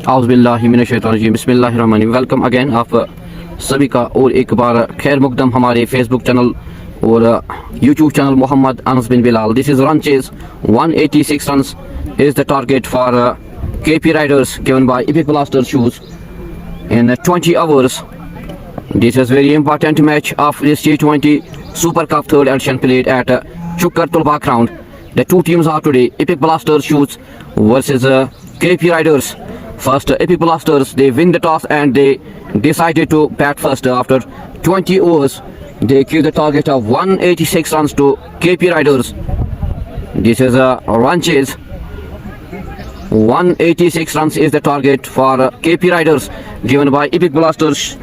औज़ुबिल्लाहिमिनश्शैतानिर्रजीम बिस्मिल्लाहिर्रहमानिर्रहीम। Welcome again आप सभी का और एक बार खैर मुकदम हमारे फेसबुक चैनल और YouTube channel Mohammad Anas bin Bilal. This is run chase 186 runs is the target for KP Riders given by Epic Blaster shoes in 20 hours. This is very important match of this T20 Super Cup third edition played at Chukkar Tulbagh ground. The two teams are today Epic Blaster shoes versus KP Riders. First, Epic Blasters, they win the toss and they decided to bat first. After 20 overs, they give the target of 186 runs to KP Riders. This is a run chase. 186 runs is the target for KP Riders given by Epic Blasters.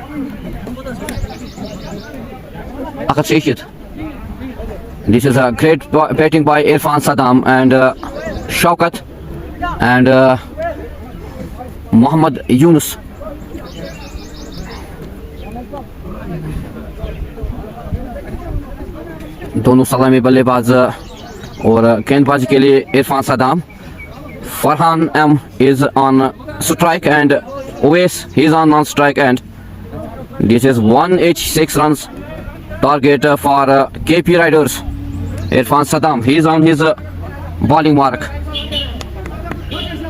This is a great batting by Irfan Saddam and Shaukat and Mohammad Yunus. दोनों सलामी बल्लेबाज और गेंदबाजी के लिए Irfan Saddam. Farhan M is on strike and Uwais he is on non-strike, and this is 186 runs target for KP Riders. Irfan Saddam, he is on his bowling mark.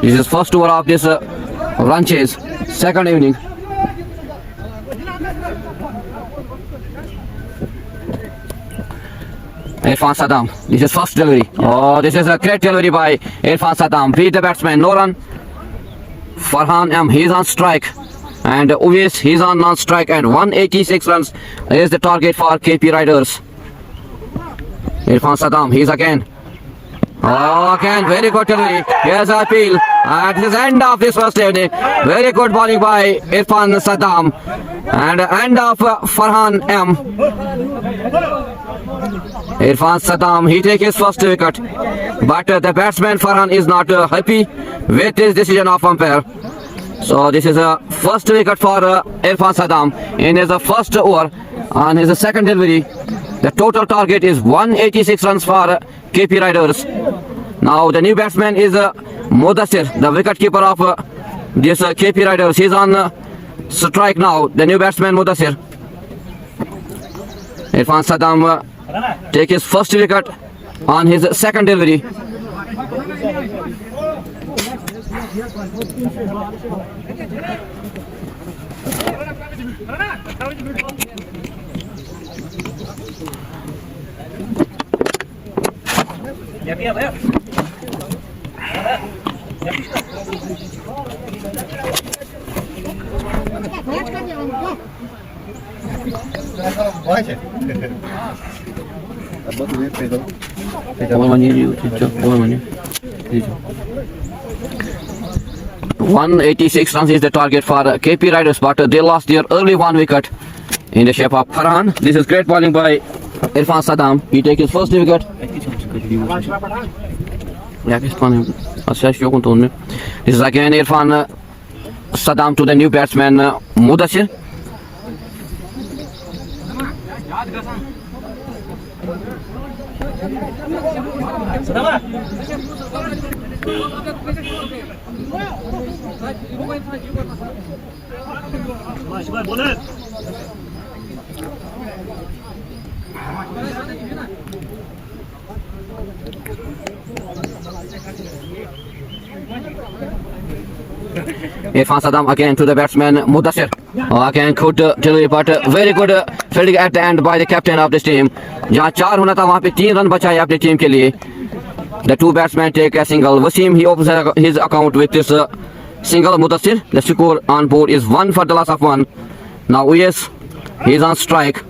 This is first over of this run chase, second inning. Irfan Saddam, this is first delivery. Oh, this is a great delivery by Irfan Saddam. Beat the batsman, no run. Farhan M, he is on strike. And Uwais, he is on non-strike, and 186 runs is the target for KP Riders. Irfan Saddam, he is again. Oh, again, very good delivery. Here's an appeal. At the end of this first inning, very good bowling by Irfan Saddam. And end of Farhan M. Irfan Saddam, he takes his first wicket. But the batsman Farhan is not happy with his decision of umpire. So this is a first wicket for Irfan Saddam in his first over. On his second delivery, the total target is 186 runs for KP Riders. Now the new batsman is Mudassir, the wicket keeper of this KP Riders. He is on strike now, the new batsman Mudassir. Irfan Saddam take his first wicket on his second delivery. $186 runs is the target for KP Riders, but they lost their early one wicket in the shape of Farhan. This is great bowling by Irfan Saddam. He takes his first wicket. This is again Irfan Saddam to the new batsman Mudassir. Irfan Saddam again to the batsman Mudassir. Again good delivery, but very good fielding at the end by the captain of this team. जहाँ 4 होना था वहाँ पे 3 run बचाए अपनी team के लिए. The two batsmen take a single. Wasim, he opens his account with this single. Mudassir, the score on board is 1 for the loss of 1. Now Uwais, he is on strike.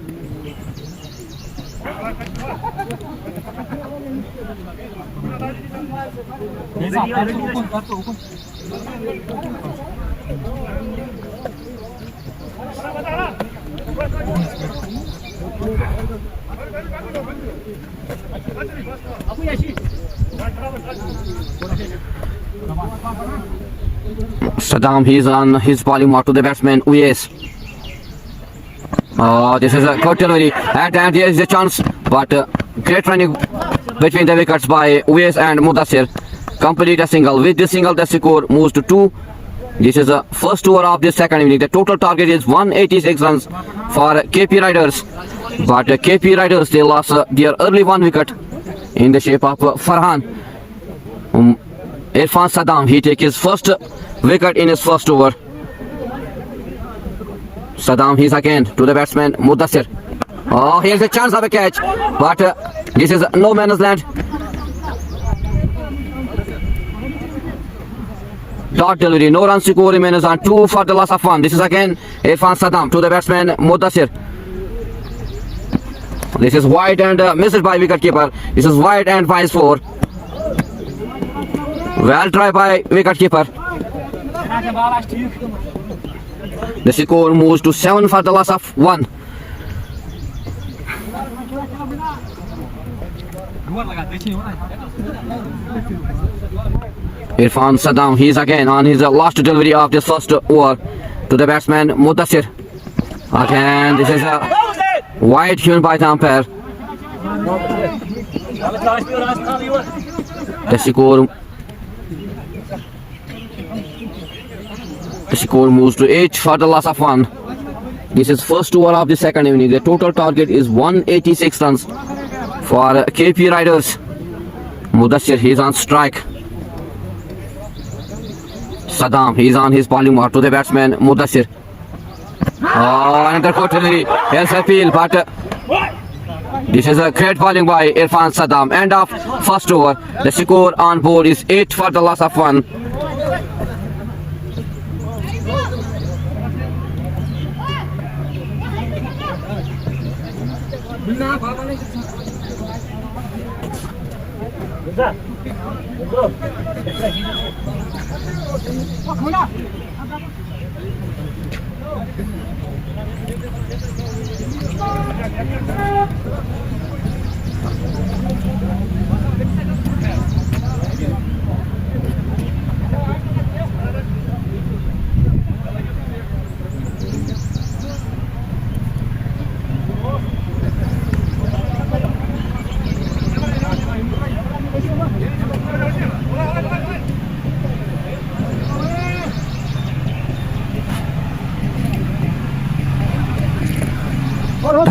Saddam, he is on his bowling mark to the batsman Uwais. Oh, this is a good delivery, and here is the chance, but great running between the wickets by Uwais and Mudassir. Complete a single. With this single, the score moves to 2 This is the first over of this second inning. The total target is 186 runs for KP Riders. But KP Riders, they lost their early one wicket in the shape of Farhan. Irfan Saddam, he take his first wicket in his first over. Saddam, he's again to the batsman Mudassir. Oh, here's a chance of a catch, but this is no man's land. Dot delivery, no runs to go, remains on 2 for the loss of 1. This is again Irfan Saddam to the batsman Mudassir. This is wide and missed by wicketkeeper. This is wide and wise 4. Well tried by wicketkeeper. The score moves to 7 for the loss of 1. Irfan Saddam, he is again on his last delivery of this first over to the batsman Mudassir. Again, this is a wide given by the umpire. The score moves to 8 for the loss of 1. This is first over of the second inning. The total target is 186 runs for KP Riders. Mudassir, he is on strike. Saddam, he is on his bowling mark to the batsman Mudassir. Oh, another quarterly. Yes, appeal, but this is a great bowling by Irfan Saddam. End of first over. The score on board is 8 for the loss of 1.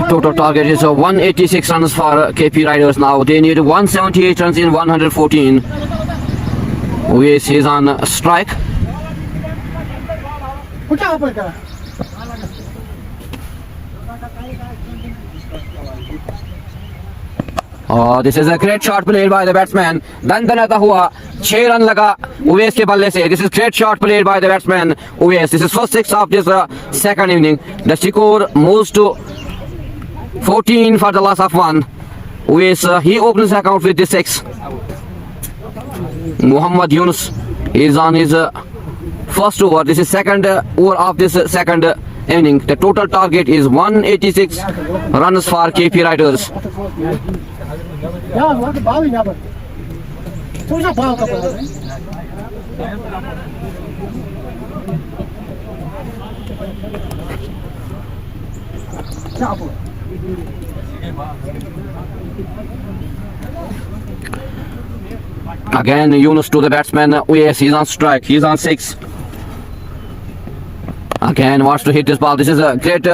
Total target is 186 runs for KP Riders now. They need 178 runs in 114. Uwais is on strike. Oh, this is a great shot played by the batsman. Dandanata hua 6 run laga Uwais ke balle se. This is great shot played by the batsman Uwais. This is first 6 of this second inning. The score moves to 14 for the loss of 1. Uwais, he opens the account with the 6. Muhammad Yunus is on his first over. This is second over of this second inning. The total target is 186 runs for KP Riders. Again, Yunus to the batsman. Yes, he's on strike. He's on 6. Again, wants to hit this ball. This is a great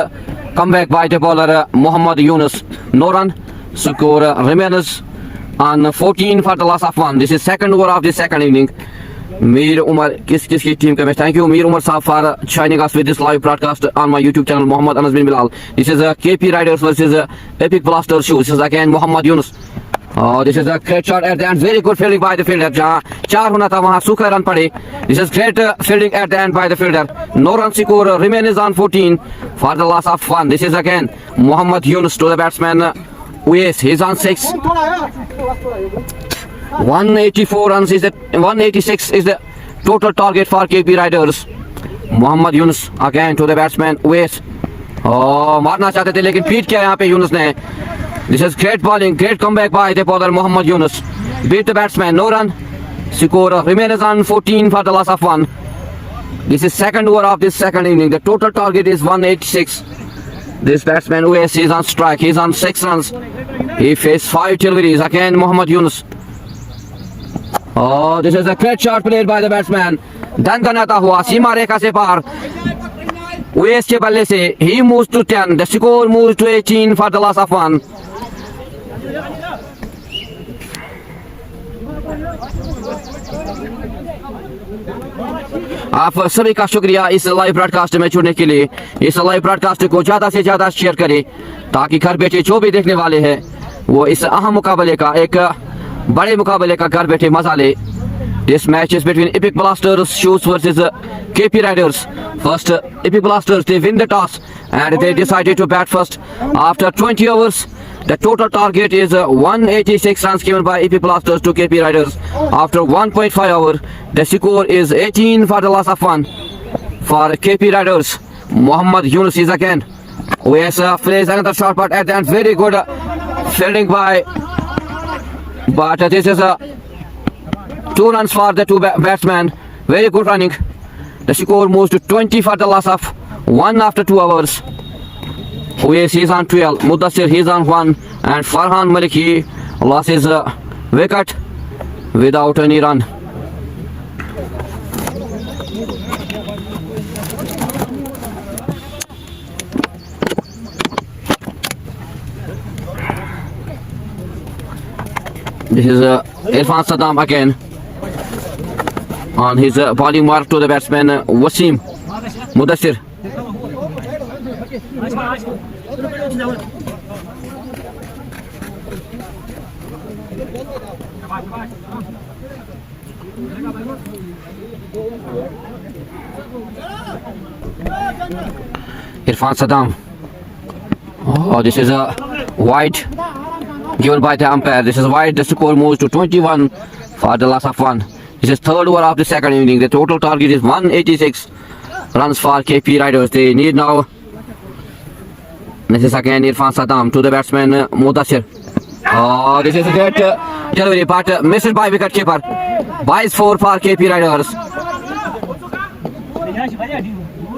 comeback by the bowler Muhammad Yunus. No run. Score remains on 14 for the loss of 1. This is second over of the second inning. Mir Umar, किस team का match? Thank you, Mir Umar Saab, for joining us with this live broadcast on my YouTube channel, Muhammad Anas bin Bilal. This is KP Riders versus Epic Blaster Shoes. This is again Muhammad Yunus. Oh, this is a great shot at the end. Very good fielding by the fielder. जहाँ 4 होना था वहाँ सूखा run पड़े. This is great fielding at the end by the fielder. No run score remains on 14 for the loss of 1. This is again Muhammad Yunus to the batsman Uwais. He's on 6. 184 runs is the 186 is the total target for KP Riders. Muhammad Yunus again to the batsman Uwais. Oh, मारना चाहते थे लेकिन पीट किया यहाँ पे यूनुस ने. This is great bowling, great comeback by the bowler Muhammad Yunus. Beat the batsman, no run. Score remains on 14 for the loss of 1. This is second over of this second inning. The total target is 186. This batsman Uwais is on strike. He's on 6 runs. He faced 5 deliveries. Again Muhammad Yunus. Oh, this is a great shot played by the batsman. दनदनाता हुआ सीमा रेखा से पार उवैस के बल्ले से ही moves to 10 the score moves to 18 for the loss of 1 आप सभी का शुक्रिया इस लाइव ब्रॉडकास्ट में जुड़ने के लिए। इस लाइव ब्रॉडकास्ट को ज़्यादा से ज़्यादा शेयर करें ताकि घर बैठे जो भी देखने वाले हैं वो इस अहम मुकाबले का, एक बड़े मुकाबले का घर बैठे मजा ले। This match is between Epic Blasters Shoes versus KP Riders. First, Epic Blasters, they win the toss and they decided to bat first. After 20 overs, the total target is 186 runs given by Epic Blasters to KP Riders. After 1.5 hour, the score is 18 for the loss of 1 for KP Riders. Muhammad Yunus is again. Yes, plays another shot, but at the end, very good fielding by. But this is a 2 runs for the two batsmen. Very good running. The score moves to 20 for the loss of 1 after 2 hours. Yes, he's on 12. Mudassir, he's on 1. And Farhan Malik, he lost his wicket without any run. This is Irfan Saddam again on his bowling mark to the batsman Wasim Mudassir. Irfan Saddam. Oh, this is a wide given by the umpire. This is wide. The score moves to 21 for the loss of 1. This is third over of the second inning. The total target is 186 runs for KP Riders. They need now. This is again Irfan Saddam to the batsman Mudassir. Oh, this is a great delivery, but missed by wicketkeeper. Buys 4 for KP Riders.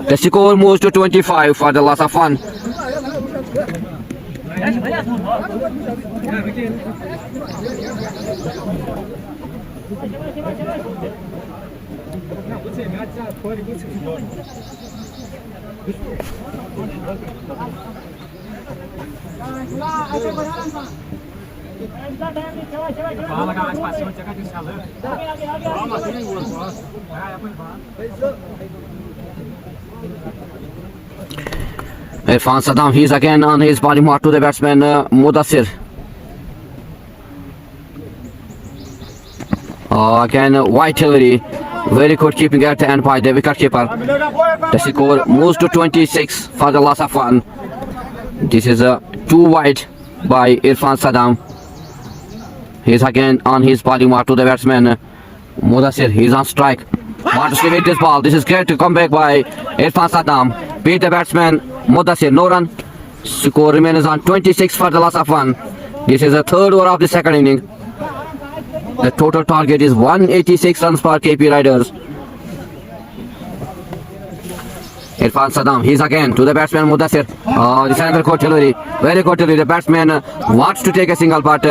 The score moves to 25 for the loss of 1. Irfan Saddam, he's again on his bowling mark to the batsman Mudassir. Again wide delivery, very good keeping at the end by the wicketkeeper. The score moves to 26 for the loss of 1. This is too wide by Irfan Saddam. He's again on his bowling mark to the batsman Mudassir. He's on strike. Wants to hit this ball. This is great to come back by Irfan Saddam. Beat the batsman Mudassir. No run. Score remains on 26 for the loss of 1. This is the third over of the second inning. The total target is 186 runs for KP Riders. Irfan Saddam, he's again to the batsman Mudassir. This is another good delivery. Very good delivery. The batsman wants to take a single, but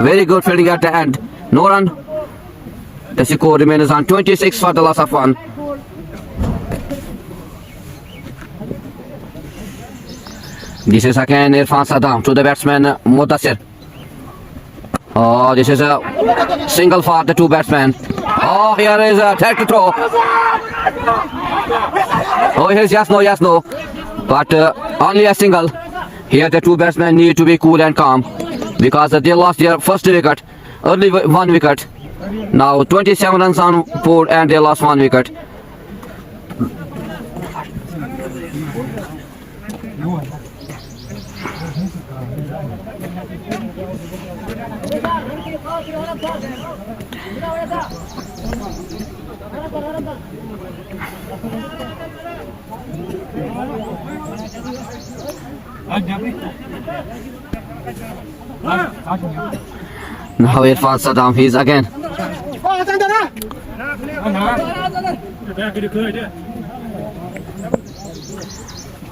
very good fielding at the end. No run. The score remains on 26 for the loss of 1. This is again Irfan Saddam to the batsman Mudassir. This is a single for the two batsmen. Here is a tag to throw. Here's yes, no. But only a single. Here the two batsmen need to be cool and calm because they lost their first wicket, early 1 wicket. Now 27 runs on board and they lost 1 wicket. Now Irfan Saddam, he's again.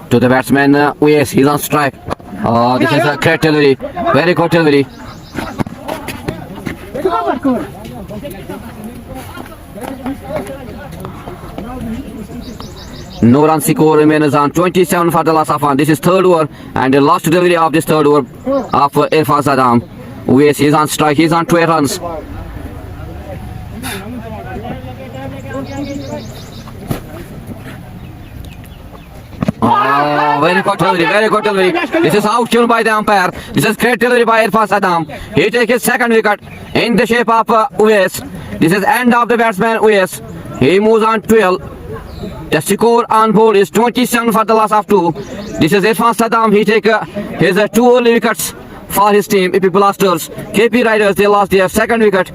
To the batsman, yes, he's on strike. This is a great delivery, very good delivery. No run score remains on 27 for the last of one. This is third over and the last delivery of this third over of Irfan Saddam. Yes, he's on strike. He's on 12 runs. Oh, very good delivery, very good delivery. This is outshone by the umpire. This is great delivery by Irfan Saddam. He takes his second wicket in the shape of Uwais. This is end of the batsman Uwais. He moves on 12. The score on board is 27 for the loss of 2. This is Irfan Saddam. He takes his 2 early wickets for his team, Epic Blasters. KP Riders, they lost their second wicket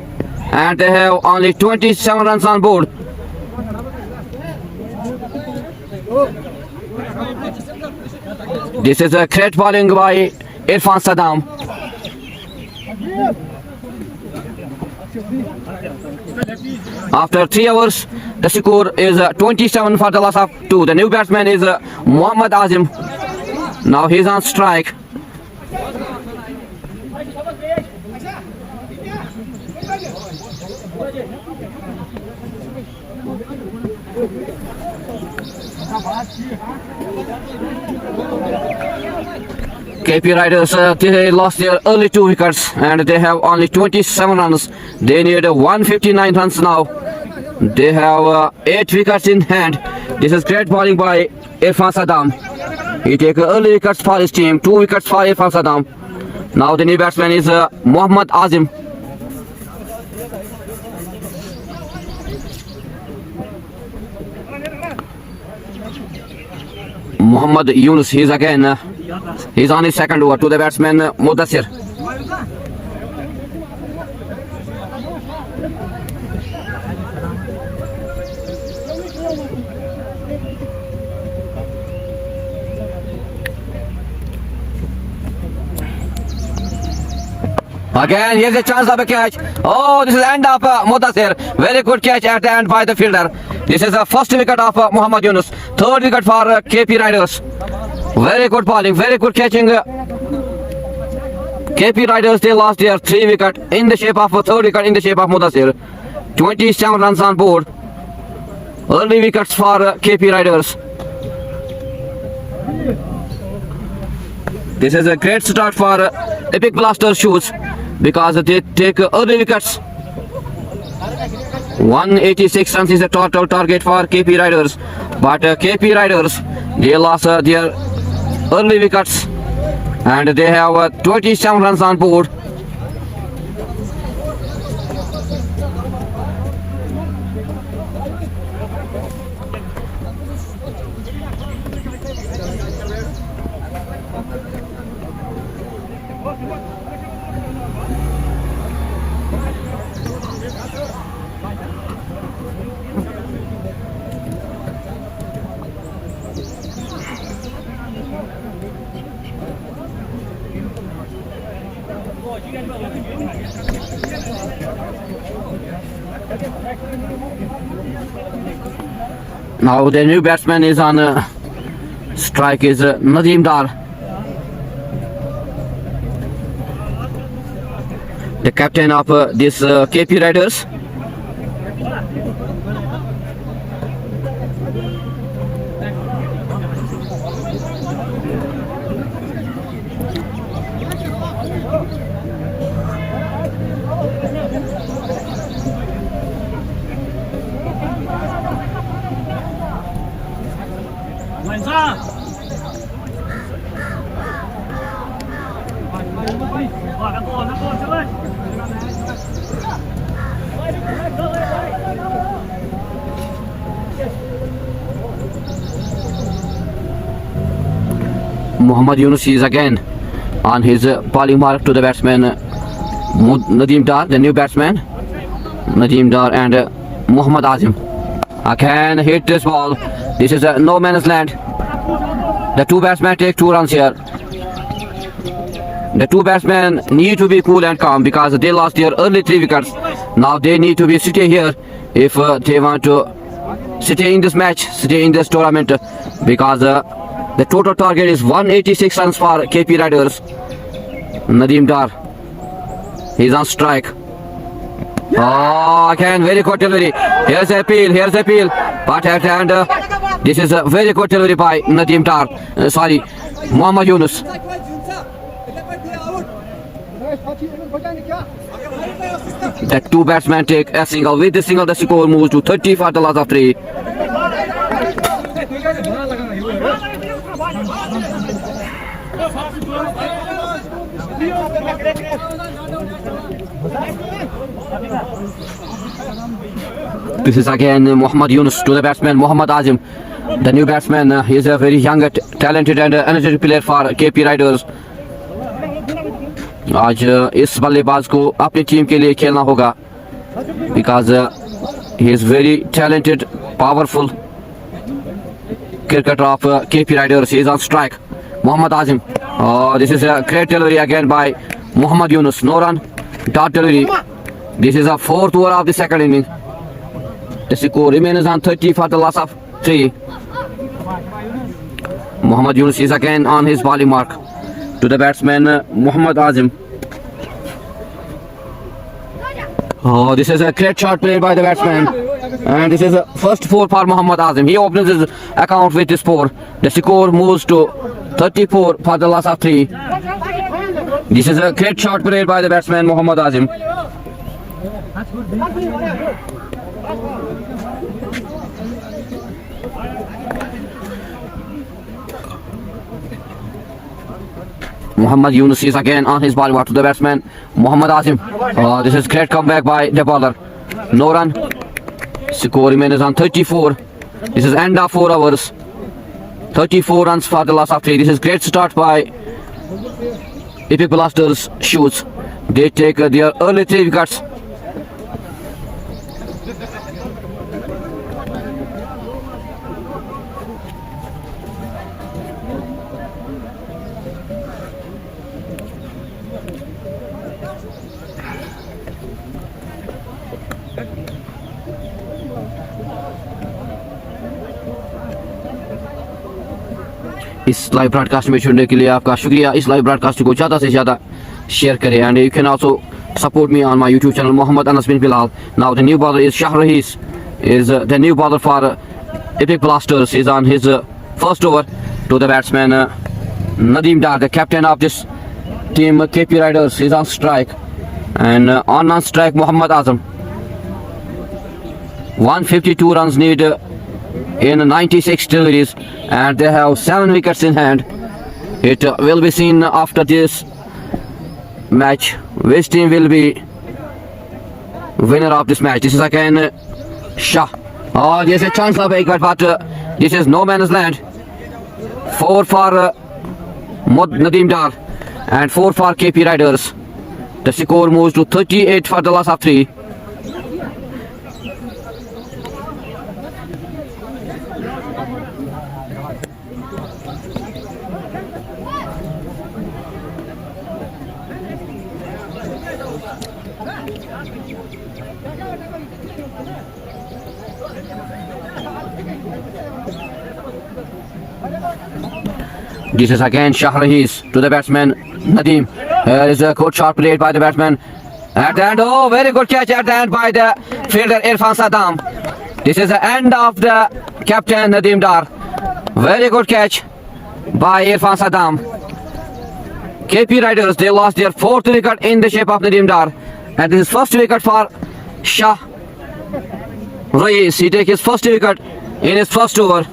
and they have only 27 runs on board. This is a great bowling by Irfan Saddam. After 3 hours, the score is 27 for the loss of 2. The new batsman is Mohammad Azim. Now he's on strike. KP Riders, they lost their early 2 wickets and they have only 27 runs. They need 159 runs now. They have 8 wickets in hand. This is great bowling by Irfan Saddam. He takes early wickets for his team, 2 wickets for Irfan Saddam. Now the new batsman is Mohammad Azim. Muhammad Yunus, he's on his second over to the batsman Mudassir. Again, here's a chance of a catch. Oh, this is end of Mudassir. Very good catch at the end by the fielder. This is the first wicket of Muhammad Yunus. Third wicket for KP Riders. Very good bowling, very good catching. KP Riders, they lost their 3 wicket in the shape of a third wicket in the shape of Mudassir. 27 runs on board. Early wickets for KP Riders. This is a great start for Epic Blasters shoes because they take early wickets. 186 runs is the total target for KP Riders, but KP Riders, they lost their early wickets and they have 27 runs on board. Now the new batsman is on strike is Nadeem Dar. The captain of this KP Riders. Muhammad Yunus is again on his bowling mark to the batsman Nadeem Dar, the new batsman Nadeem Dar, and Muhammad Azim. Again hit this ball. This is no man's land. The two batsmen take 2 runs here. The two batsmen need to be cool and calm because they lost their early 3 wickets. Now they need to be stay here if they want to stay in this match, stay in this tournament, because the total target is 186 runs for KP Riders. Nadeem Dar, he's on strike. Oh, again, very good delivery. Here's the appeal, But at the end, this is a very good delivery by Nadeem Dar. Sorry, Muhammad Yunus. The two batsmen take a single. With the single, the score moves to 30 for the loss of 3. This is again Muhammad Yunus to the batsman Muhammad Azim. The new batsman, he is a very young, talented and energetic player for KP Riders. आज इस बल्लेबाज को अपनी team के लिए खेलना होगा because he is very talented, powerful cricketer of KP Riders. He is on strike. Muhammad Azim. Oh, this is a great delivery again by Muhammad Yunus. No run, dot delivery. This is a 4th over of the second inning. The score remains on 30 for the loss of 3. Muhammad Yunus is again on his bowling mark to the batsman Muhammad Azim. Oh, this is a great shot played by the batsman. And this is a first 4 for Muhammad Azim. He opens his account with this 4. The score moves to 34 for the loss of 3. This is a great shot played by the batsman Muhammad Azim. Muhammad Yunus is again on his ball to the batsman Muhammad Azim. This is great comeback by the bowler. No run. Score remains on 34. This is end of 4 overs. 34 runs for the loss of 3. This is great start by Epic Blasters Shoots. They take their early 3 wickets. इस live broadcast में जुड़ने के लिए आपका शुक्रिया. इस live broadcast को ज़्यादा से ज़्यादा शेयर करें. And you can also support me on my YouTube channel Muhammad Anas bin Bilal. Now the new bowler is Shah Rahis, is the new bowler for Epic Blasters. Is on his first over to the batsman Nadeem Dar, the captain of this team KP Riders. Is on strike, and on strike Muhammad Azam. 152 runs need in 96 deliveries, and they have 7 wickets in hand. It will be seen after this match which team will be winner of this match. This is again Shah. Oh, there's a chance of a wicket, but this is no man's land. 4 for Nadeem Dar and 4 for KP Riders. The score moves to 38 for the loss of 3. This is again Shah Rahis to the batsman Nadeem. Here is a good shot played by the batsman. At the end, oh, very good catch at the end by the fielder Irfan Saddam. This is the end of the captain Nadeem Dar. Very good catch by Irfan Saddam. KP Riders, they lost their 4th wicket in the shape of Nadeem Dar. And this is first wicket for Shah Rahis. He takes his first wicket in his first over.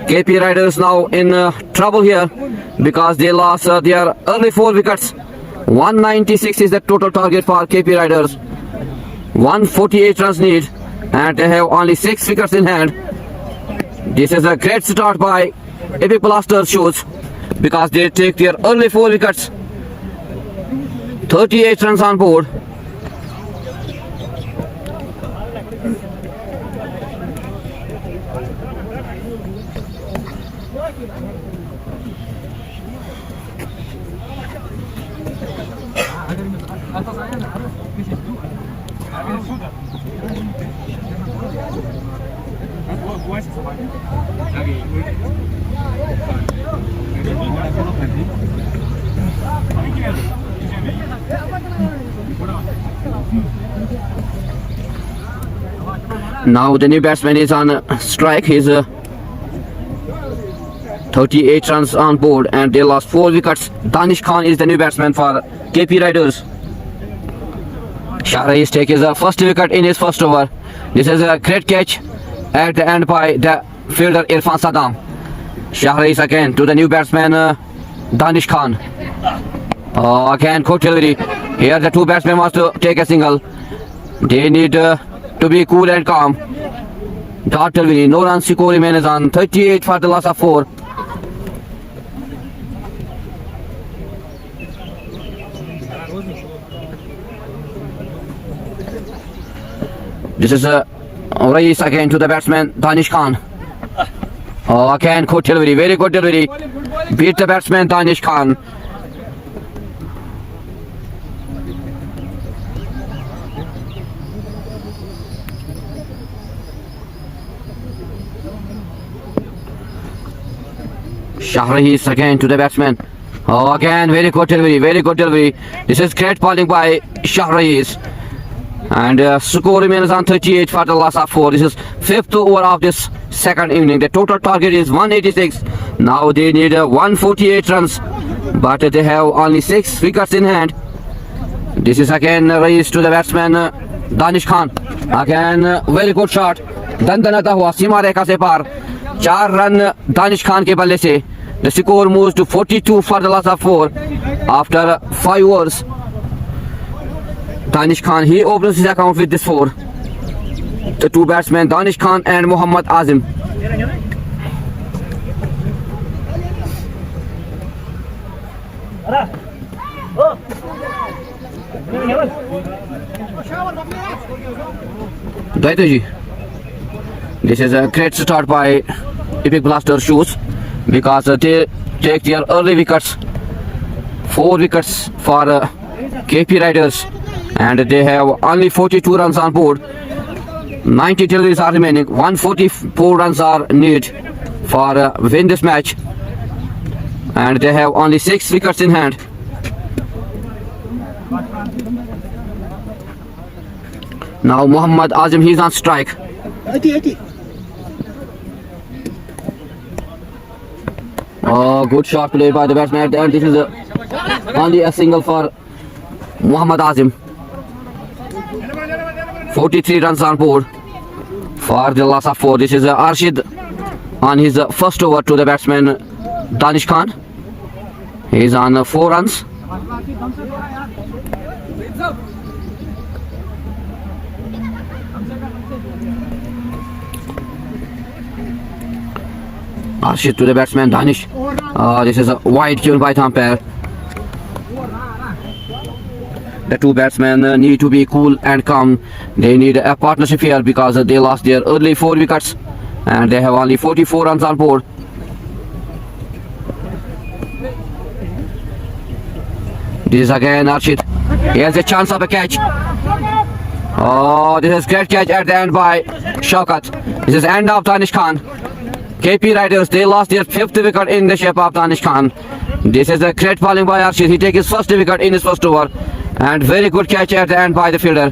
KP Riders now in trouble here because they lost their early 4 wickets. 196 is the total target for KP Riders. 148 runs need, and they have only 6 wickets in hand. This is a great start by Epic Blasters Shoots because they take their early 4 wickets. 38 runs on board. Now the new batsman is on strike. He's 38 runs on board and they lost 4 wickets. Danish Khan is the new batsman for KP Riders. Shah Rayis takes his first wicket in his first over. This is a great catch at the end by the fielder Irfan Saddam. Shah Rayis again to the new batsman Danish Khan. Again good delivery. Here the two batsmen must take a single. They need to be cool and calm. Dot delivery. No runs score remains on 38 for the loss of 4. This is a race again to the batsman Danish Khan. Again good delivery, very good delivery. Beat the batsman Danish Khan. Shah Rayis again to the batsman. Again very good delivery, very good delivery. This is great bowling by Shah Rayis. And score remains on 38 for the loss of 4. This is 5th over of this second inning. The total target is 186. Now they need 148 runs, but they have only 6 wickets in hand. This is again raised to the batsman Danish Khan. Again very good shot. दंदनाता हुआ सीमा रेखा से पार. 4 run Danish Khan के बल्ले से. The score moves to 42 for the loss of 4 after 5 overs. Danish Khan, he opens his account with this 4. The two batsmen Danish Khan and Mohammad Azim. Daitoji. This is a great start by Epic Blaster Shoes because they take their early wickets. 4 wickets for KP Riders. And they have only 42 runs on board. 90 deliveries are remaining. 144 runs are needed for win this match. And they have only 6 wickets in hand. Now Mohammad Azim, he's on strike. 80. Good shot played by the batsman at the end. This is only a single for Mohammad Azim. 43 runs on board for the loss of 4. This is Arshid on his first over to the batsman Danish Khan. He is on 4 runs. Arshid to the batsman Danish. This is a wide given by the umpire. The two batsmen need to be cool and calm. They need a partnership here because they lost their early 4 wickets and they have only 44 runs on board. This is again Arshid. He has a chance of a catch. This is great catch at the end by Shaukat. This is end of Danish Khan. KP Riders, they lost their 5th wicket in the shape of Danish Khan. This is a great bowling by Arshid. He takes his first wicket in his first over. And very good catch at the end by the fielder.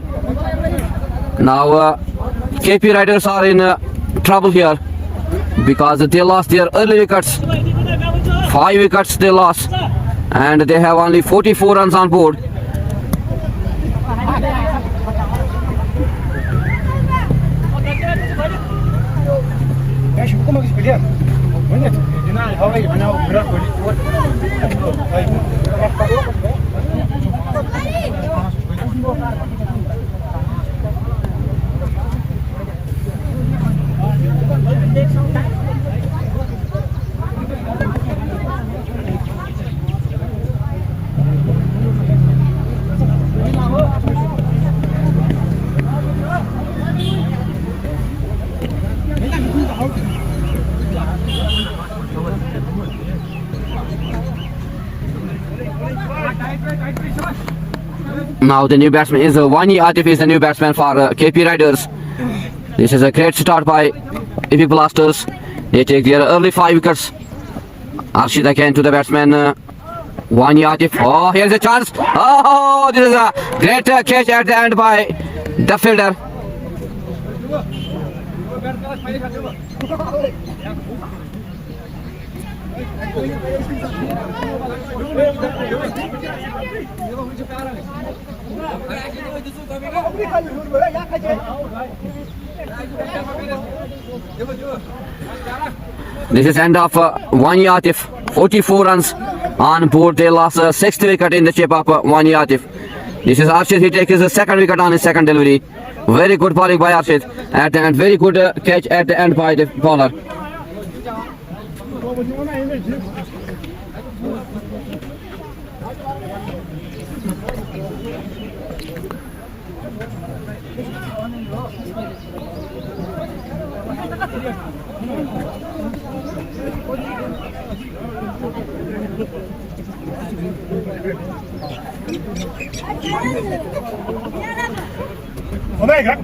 Now KP Riders are in trouble here because they lost their early wickets. 5 wickets they lost and they have only 44 runs on board. Now the new batsman is Wani Atif is the new batsman for KP Riders. This is a great start by Epic Blasters. They take their early 5 wickets. Arshid again to the batsman Wani Atif. Here's a chance. This is a great catch at the end by the fielder. This is end of Wani Atif. 44 runs on board. They lost sixth wicket in the shape of Wani Atif. This is Arshid. He takes his second wicket on his second delivery. Very good bowling by Arshid at the end. Very good catch at the end by the bowler.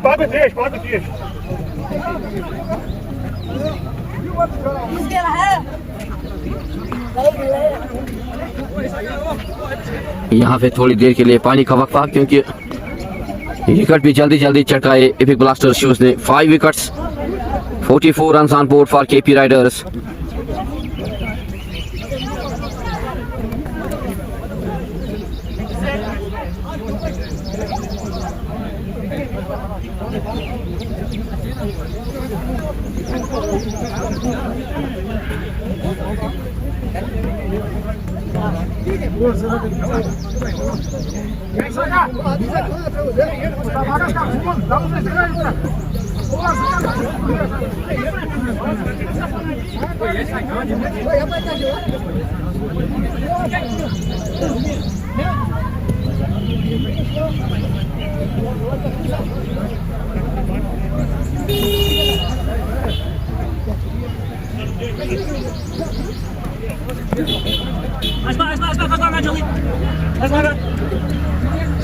Paga três. यहाँ पे थोड़ी देर के लिए पानी का वक्फा क्योंकि wicket भी जल्दी जल्दी चटकाए एपिक ब्लास्टर शूज ने 5 wickets 44 runs on board for KP Riders.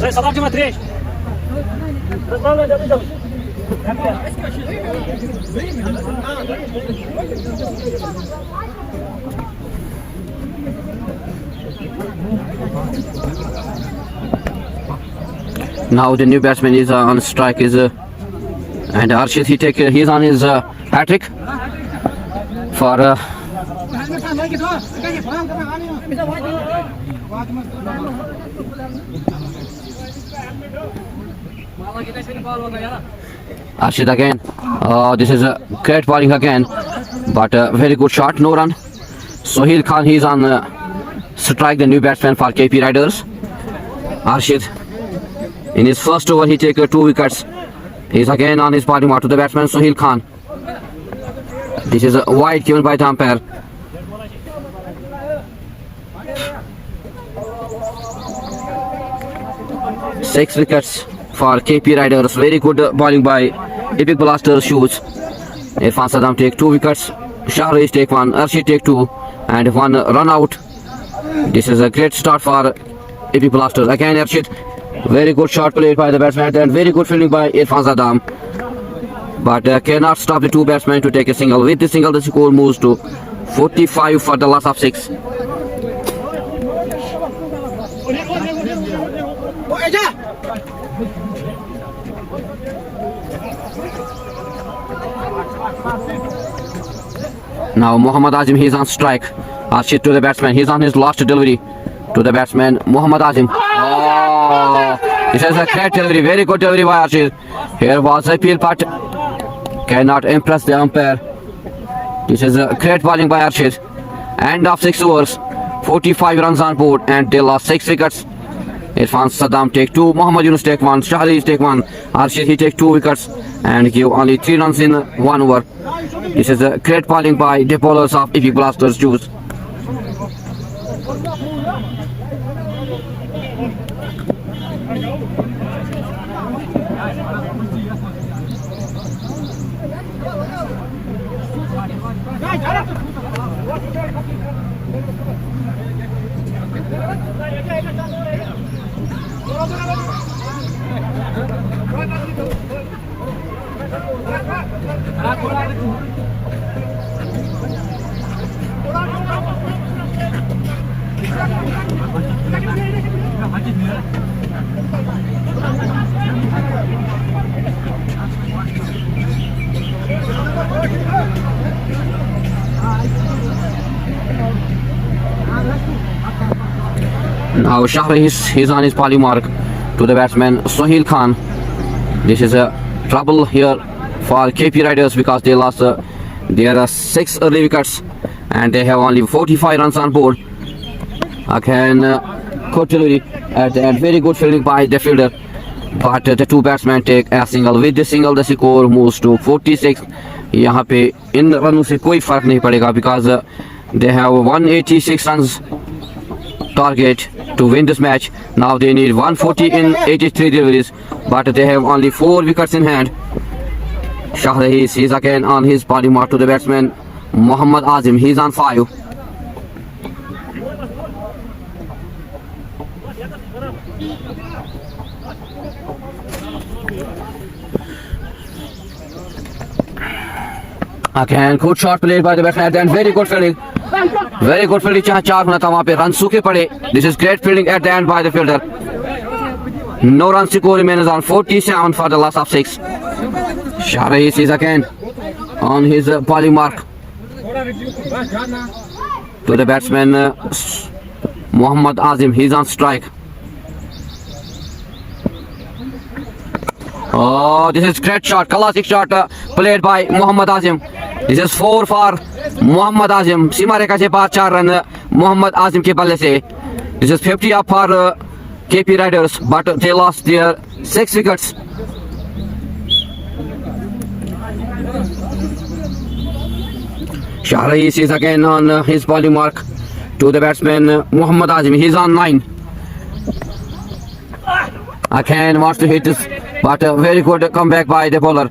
Saya sabar cuma três. Now the new batsman is on strike and Arshid he's on his hat-trick for Arshid again. This is a great bowling again, but a very good shot, no run. Sohail Khan, he's on strike, the new batsman for KP Riders. Arshid, in his first over, he takes 2 wickets. He's again on his bowling mark to the batsman Sohail Khan. This is a wide given by the umpire. Six wickets for KP Riders. Very good bowling by Epic Blaster Shoes. Irfan Saddam take 2 wickets. Shahriz take 1. Arshid take 2 and 1 run out. This is a great start for Epic Blaster. Again Arshid. Very good shot played by the batsman and very good fielding by Irfan Saddam. But cannot stop the 2 batsmen to take a single. With the single, the score moves to 45 for the loss of 6. Now Muhammad Azim, he's on strike. Arshid to the batsman. He's on his last delivery to the batsman Muhammad Azim. Oh, this is a great delivery. Very good delivery by Arshid. Here was a appeal, but cannot impress the umpire. This is a great bowling by Arshid. End of 6 overs. 45 runs on board and they lost 6 wickets. Irfan Saddam take 2, Muhammad Yunus take 1, Shahriz take 1, Arshid he take 2 wickets and give only 3 runs in 1 over. This is a great bowling by the bowlers of Epic Blasters Shoes. Now Shahriz, he's on his poly mark to the batsman Sohail Khan. This is a trouble here for KP Riders because they lost their 6 early wickets and they have only 45 runs on board. Again, good delivery at the end, very good fielding by the fielder, but the two batsmen take a single. With the single the score moves to 46. यहाँ पे इन रनों से कोई फर्क नहीं पड़ेगा because they have 186 runs target to win this match. Now they need 140 in 83 deliveries, but they have only 4 wickets in hand. Shahriz is again on his body mark to the batsman Mohammad Azim. He's on 5. Again, good shot played by the batsman and very good fielding. Very good fielding. जहाँ 4 होना था वहाँ पे run सूखे पड़े. This is great fielding at the end by the fielder. No runs to score remains on 47 for the loss of 6. Shahriz is again on his body mark to the batsman Mohammad Azim. He's on strike. Oh, this is great shot, classic shot played by Mohammad Azim. This is 4 for Mohammad Azim. सीमा रेखा से पार 4 run Mohammad Azim के बल्ले से. This is 50 up for KP Riders, but they lost their 6 wickets. Shahriz is again on his bowling mark to the batsman Mohammad Azim. He's on 9. Again wants to hit this, but a very good comeback by the bowler.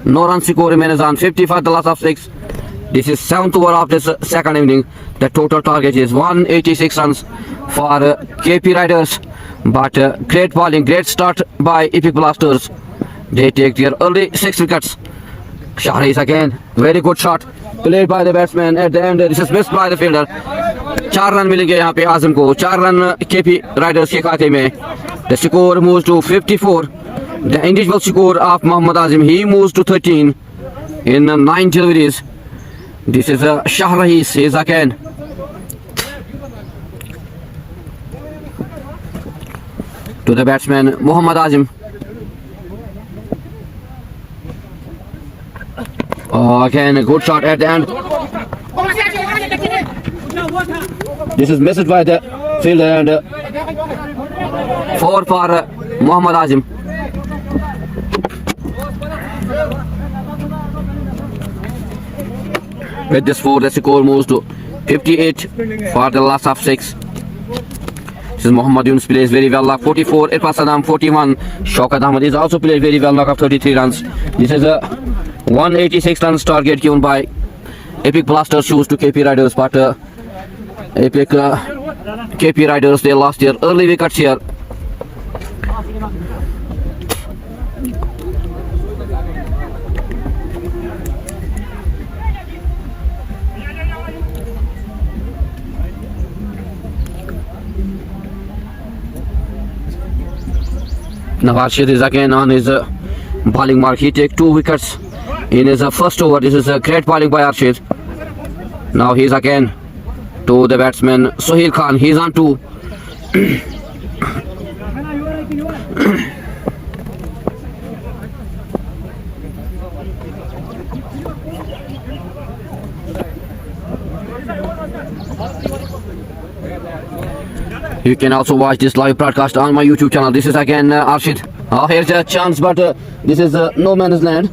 No runs to score remains on 50 for the loss of 6. This is 7th over of this second inning. The total target is 186 runs for KP Riders, but great bowling, great start by Epic Blasters. They take their early 6 wickets. Shahriz again, very good shot played by the batsman at the end. This is missed by the fielder. 4 run मिलेंगे यहाँ पे आजम को. 4 run KP Riders के खाते में. The score moves to 54. The individual score of Mohammad Azim, he moves to 13 in 9 deliveries. This is Shahriz is again to the batsman Mohammad Azim. Oh, again a good shot at the end. This is missed by the fielder and 4 for Mohammad Azim. With this 4, the score moves to 58 for the loss of 6. This is Muhammad Yunus plays very well, knock 44. Irfan Saddam 41. Shaukat Ahmed is also played very well, knock of 33 runs. This is a 186 runs target given by Epic Blasters shoes to KP Riders, but Epic KP Riders, they lost their early wickets here. Nawaz Shahid is again on his bowling mark. He takes 2 wickets in his first over. This is a great bowling by Arshid. Now he's again to the batsman Sohail Khan. He's on 2. You can also watch this live broadcast on my YouTube channel. This is again Arshid. Oh, here's a chance, but this is no man's land.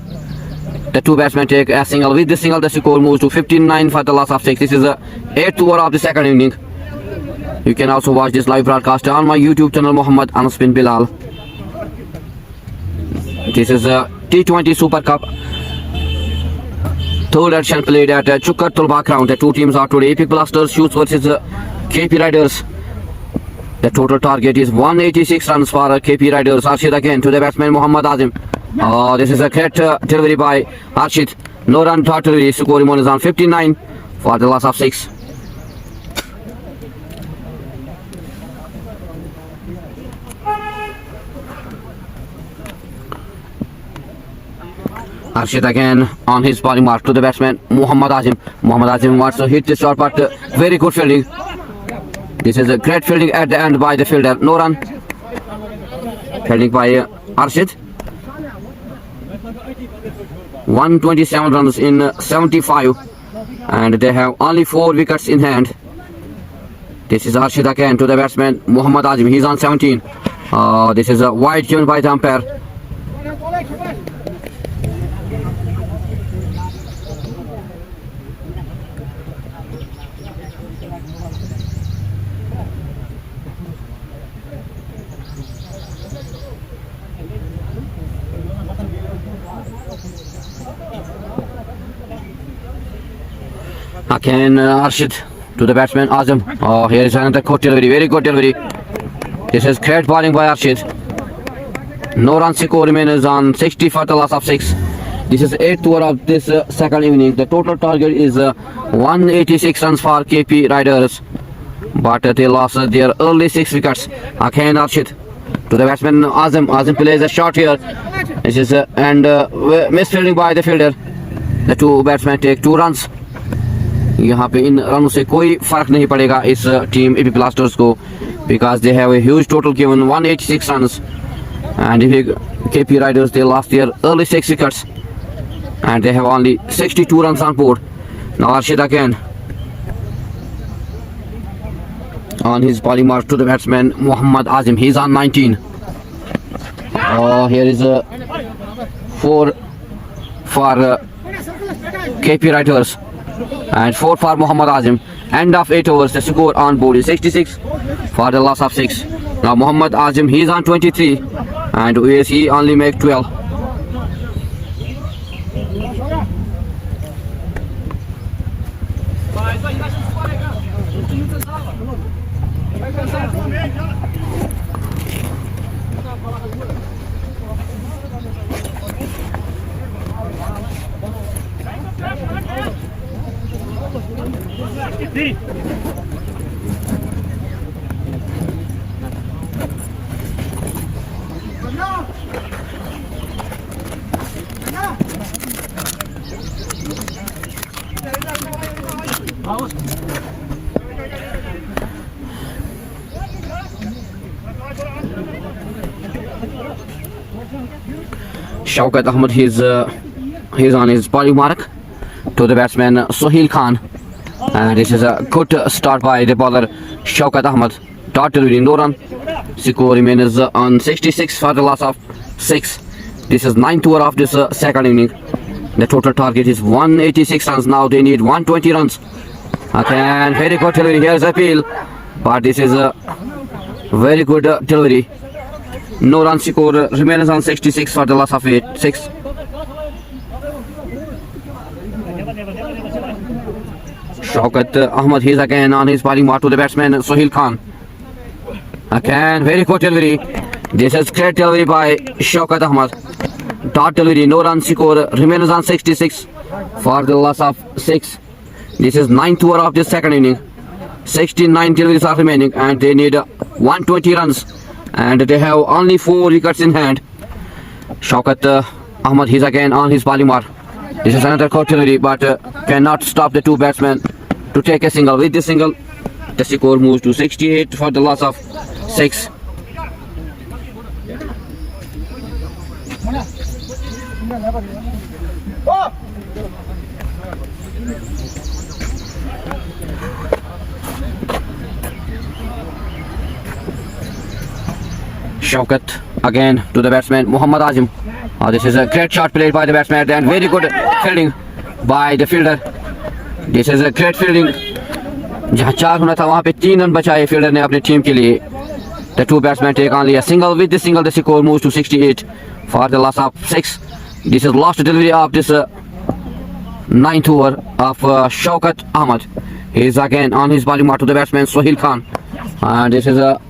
The two batsmen take a single. With the single, the score moves to 59 for the loss of 6. This is the 8th over of the second inning. You can also watch this live broadcast on my YouTube channel, Muhammad Anas bin Bilal. This is a T20 Super Cup. Third edition played at Chukar Tulba ground. The two teams are today. Epic Blasters shoots versus KP Riders. The total target is 186 runs for KP Riders. Arshid again to the batsman Mohammad Azim. Oh, this is a great delivery by Arshid. No run delivery. Score is on 59 for the loss of 6. Arshid again on his bowling mark to the batsman Muhammad Azim. Muhammad Azim wants to hit the shot, but very good fielding. This is a great fielding at the end by the fielder. No run. Fielding by Arshid. 127 runs in 75, and they have only 4 wickets in hand. This is Arshid again to the batsman Muhammad Azim. He's on 17. This is a wide given by the umpire. Again Arshid to the batsman Azim. Here is another good delivery, very good delivery. This is great bowling by Arshid. No runs score remains on 60 for the loss of 6. This is 8th over of this second inning. The total target is 186 runs for KP Riders, but they lost their early 6 wickets. Again Arshid to the batsman Azim. Azim plays a shot here. This is and misfielding by the fielder. The 2 batsmen take 2 runs. यहाँ पे इन रनों से कोई फर्क नहीं पड़ेगा इस team AP blasters को, because they have a huge total given 186 runs, and if KP Riders they lost their early 6 wickets and they have only 62 runs on board. Now Arshid again on his bowling mark to the batsman Muhammad Azim. He's on 19. Here is a 4 for KP Riders and 4 for Muhammad Azim. End of 8 overs, the score on board is 66 for the loss of 6. Now Muhammad Azim, he is on 23 and he only make 12. Shaukat Ahmed, he's on his bowling mark to the batsman Sohail Khan, and this is a good start by the bowler Shaukat Ahmed. Dot delivery, no run. Score remains on 66 for the loss of 6. This is 9th over of this second inning. The total target is 186 runs. Now they need 120 runs. Again, very good delivery. Here's appeal, but this is a very good delivery. No run score remains on 66 for the loss of 6. Shaukat Ahmed, he's again on his bowling mark to the batsman Sohail Khan. Again, very good delivery. This is great delivery by Shaukat Ahmed. Dot delivery, no run score remains on 66 for the loss of 6. This is 9th over of this second inning. 69 deliveries are remaining and they need 120 runs, and they have only 4 wickets in hand. Shaukat Ahmed, he's again on his bowling mark. This is another good delivery, but cannot stop the 2 batsmen to take a single. With this single, the score moves to 68 for the loss of 6. Shaukat again to the batsman Muhammad Azim. This is a great shot played by the batsman and very good fielding by the fielder. This is a great fielding. जहाँ 4 होना था वहाँ पे 3 run बचाए fielder ने अपनी team के लिए. The 2 batsmen take only a single. With this single, the score moves to 68 for the loss of 6. This is last delivery of this 9th over of Shaukat Ahmed. He is again on his bowling mark to the batsman Sohail Khan, and this is a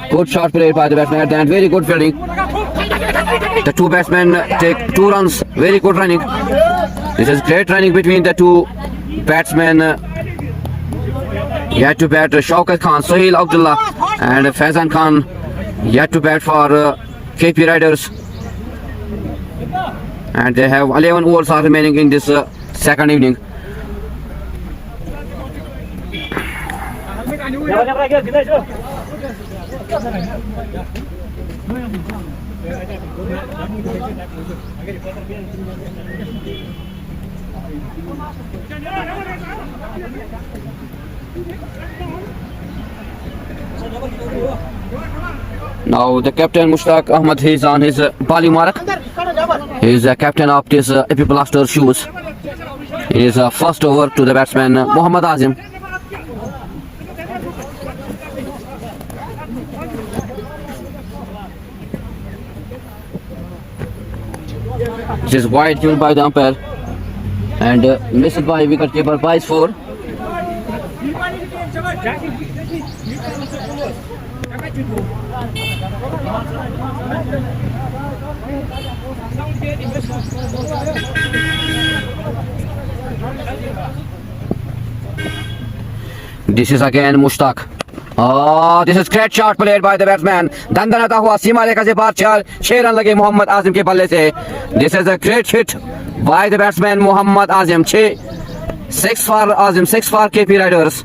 good shot played by the batsman and very good fielding. The 2 batsmen take 2 runs. Very good running. This is great running between the 2 batsmen. Yet to bat Shaukat Khan, Sohail Abdullah and Faizan Khan yet to bat for KP Riders. and they have 11 overs are remaining in this second inning. Now the captain Mushtaq Ahmad, he is on his bali mark. He is the captain of this Epiplaster shoes. He is first over to the batsman Muhammad Azim. This is wide given by the umpire and missed by wicketkeeper by 4. This is again Mushtaq. Oh, this is great shot played by the batsman. दंदनाता हुआ सीमा रेखा से बाहर 6 run लगे मोहम्मद आजिम के बल्ले से. This is a great hit by the batsman Muhammad Azim. 6 for Azim, 6 for KP Riders.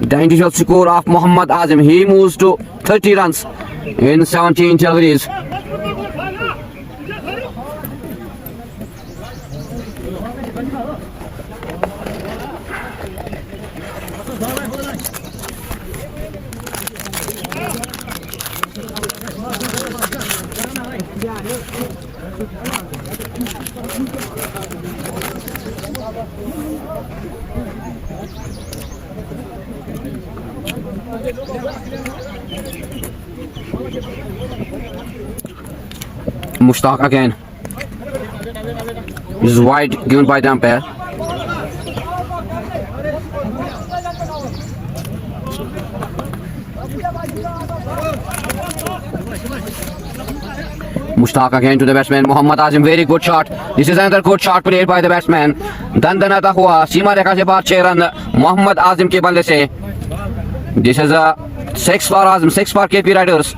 The individual score of Muhammad Azim, he moves to 30 runs in 17 deliveries. Mushtaq again. This is wide given by the umpire. Mushtaq again to the batsman Muhammad Azim. Very good shot. This is another good shot played by the batsman. दंदनाता हुआ सीमा रेखा से बाहर 6 run Mohammad आजिम के बल्ले से. This is a 6 for Azim, 6 for KP Riders.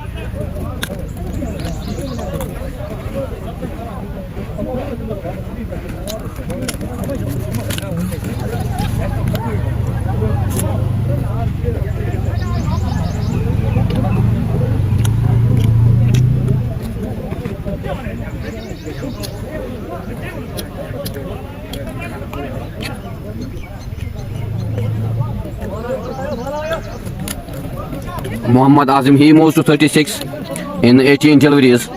Muhammad Azim, he moves to 36 in 18 deliveries.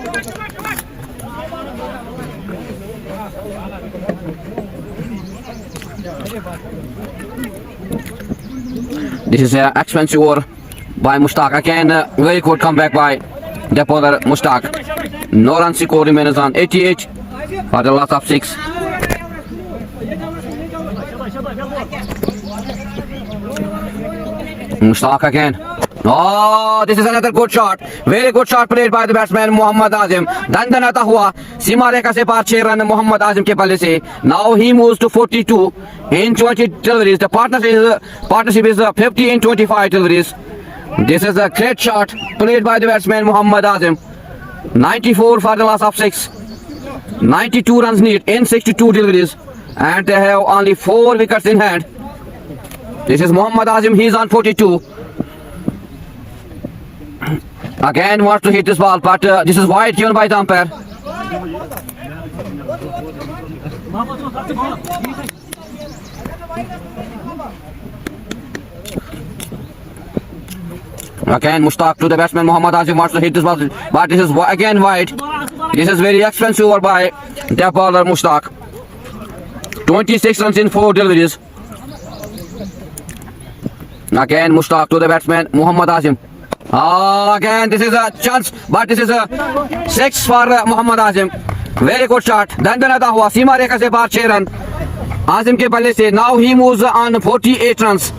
This is an expensive over by Mushtaq. Again, very good comeback by the bowler Mushtaq. No run score remains on 88 for the loss of 6. Mushtaq again. Oh, this is another good shot. Very good shot played by the batsman Muhammad Azim. दंदनाता हुआ सीमा रेखा से पार 6 run Mohammad आजिम के बल्ले से. Now he moves to 42 in 20 deliveries. The partnership is 50 in 25 deliveries. This is a great shot played by the batsman Muhammad Azim. 94 for the loss of 6. 92 runs needed in 62 deliveries, and they have only 4 wickets in hand. This is Muhammad Azim. He is on 42. Again wants to hit this ball, but this is wide given by the umpire. Again Mushtaq to the batsman Muhammad Azim, wants to hit this ball, but this is again wide. This is very expensive over by the bowler Mushtaq. 26 runs in 4 deliveries. Again Mushtaq to the batsman Muhammad Azim. Again this is a chance, but this is a 6 for Muhammad Azim. Very good shot. दंदनाता हुआ सीमा रेखा से बाहर 6 run आजिम के बल्ले से. Now he moves on 48 runs.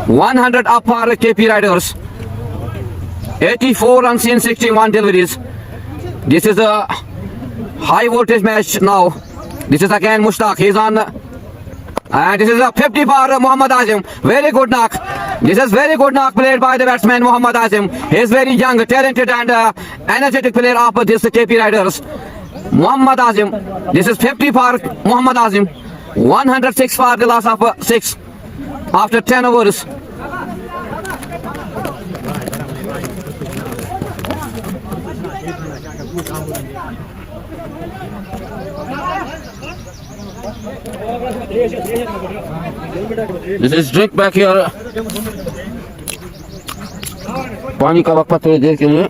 100 up for KP Riders. 84 runs in 61 deliveries. This is a high voltage match now. This is again Mushtaq. He's on. And this is a 50 for Muhammad Azim. Very good knock. This is very good knock played by the batsman Muhammad Azim. He is very young, talented and energetic player of this KP Riders. Muhammad Azim. This is 50 for Muhammad Azim. 106 for the loss of 6 after 10 overs. This is drink back here. पानी का वक्त थोड़ी देर के लिए.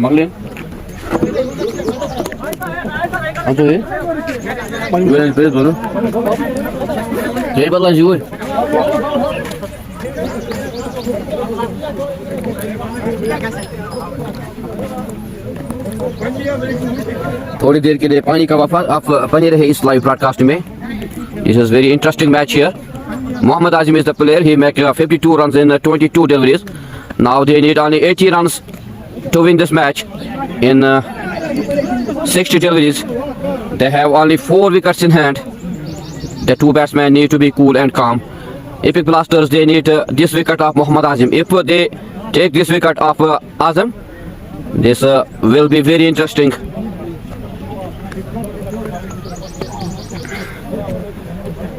Marlin. Apa ni? Jual beli baru. Jadi balas jual. थोड़ी देर के लिए पानी का वफा आप बने रहे इस लाइव ब्रॉडकास्ट में. This is very interesting match here. Muhammad Azim is the player. He made 52 runs in 22 deliveries. Now they need only 80 runs to win this match. In 60 deliveries, they have only 4 wickets in hand. The two batsmen need to be cool and calm. Epic Blasters, they need this wicket of Muhammad Azim. If they take this wicket of Azim, this will be very interesting.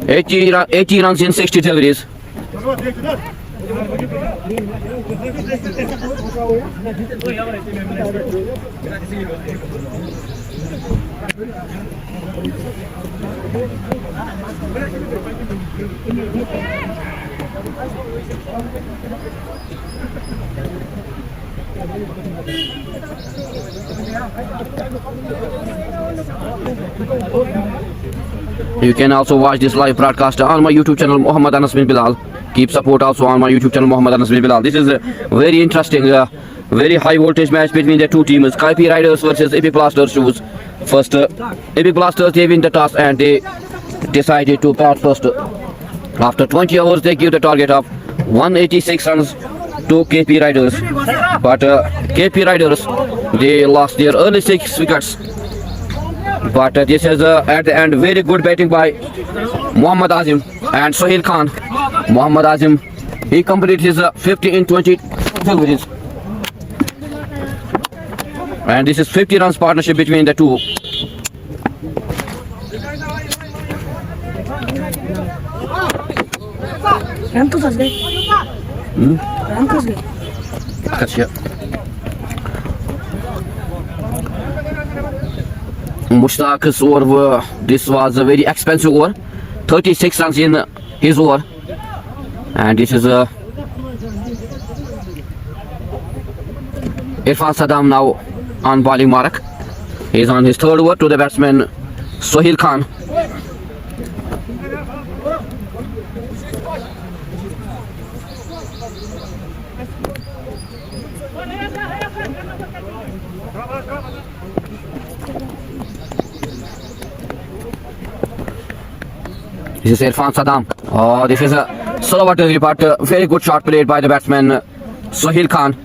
Eighty runs in 60 deliveries. You can also watch this live broadcast on my YouTube channel Muhammad Anas bin Bilal. Keep support also on my YouTube channel Muhammad Anas bin Bilal. This is a very interesting, very high voltage match between the two teams. KP Riders versus Epic Blasters choose first. Epic Blasters, they win the toss and they decided to bat first. After 20 hours they give the target of 186 runs to KP Riders. But KP Riders, they lost their early 6 wickets. But this is at the end very good batting by Muhammad Azim and Sohail Khan. Muhammad Azim, he completed his 50 in 20 deliveries. And this is 50 runs partnership between the two. Mushtaq's over, this was a very expensive over. 36 runs in his over. And this is Irfan Saddam now on bowling mark. He is on his third over to the batsman Sohail Khan. This is Irfan Saddam. Oh, this is a slower delivery, but very good shot played by the batsman Sohail Khan.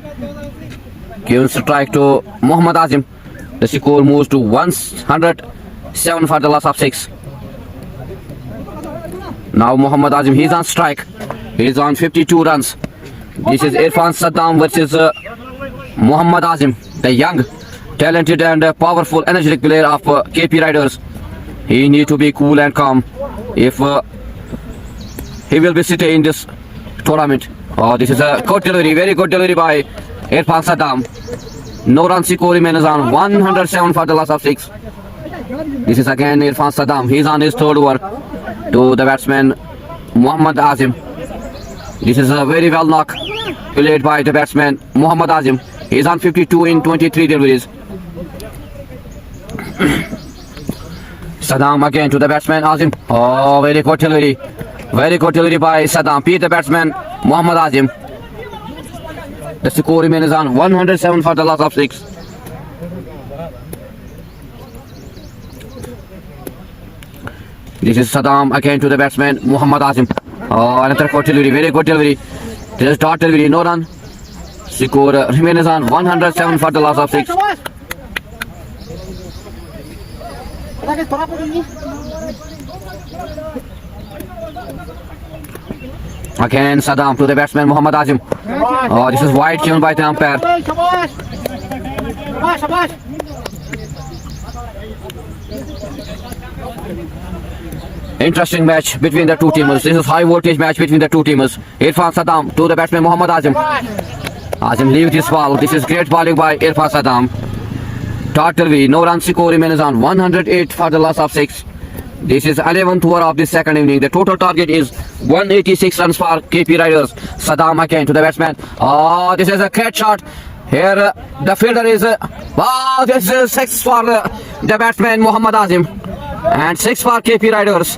Given strike to Mohammad Azim. The score moves to 107 for the loss of 6. Now Mohammad Azim, he's on strike. He's on 52 runs. This is Irfan Saddam versus Mohammad Azim, the young, talented and powerful, energetic player of KP Riders. He needs to be cool and calm if he will be sitting in this tournament. Oh, this is a good delivery, very good delivery by Irfan Saddam. No run score remains on 107 for the loss of 6. This is again Irfan Saddam. He's on his third over to the batsman Mohammad Azim. This is a very well knock played by the batsman Mohammad Azim. He's on 52 in 23 deliveries. Saddam again to the batsman Azim. Oh, very good delivery. Very good delivery by Saddam. Beat the batsman Mohammad Azim. The score remains on 107 for the loss of 6. This is Saddam again to the batsman Mohammad Azim. Oh, another good delivery. Very good delivery. This is dot delivery. No run. Score remains on 107 for the loss of 6. Again Saddam to the batsman Mohammad Azim. Oh, this is wide given by the umpire. Interesting match between the two teams. This is high voltage match between the two teams. Irfan Saddam to the batsman Mohammad Azim. Azim leaves this ball. This is great bowling by Irfan Saddam. Totally no run score remains on 108 for the loss of 6. This is 11th over of this second inning. The total target is 186 runs for KP Riders. Saddam again to the batsman. Oh, this is a great shot. Here the fielder is wow, this is 6 for the batsman Mohammad Azim and 6 for KP Riders.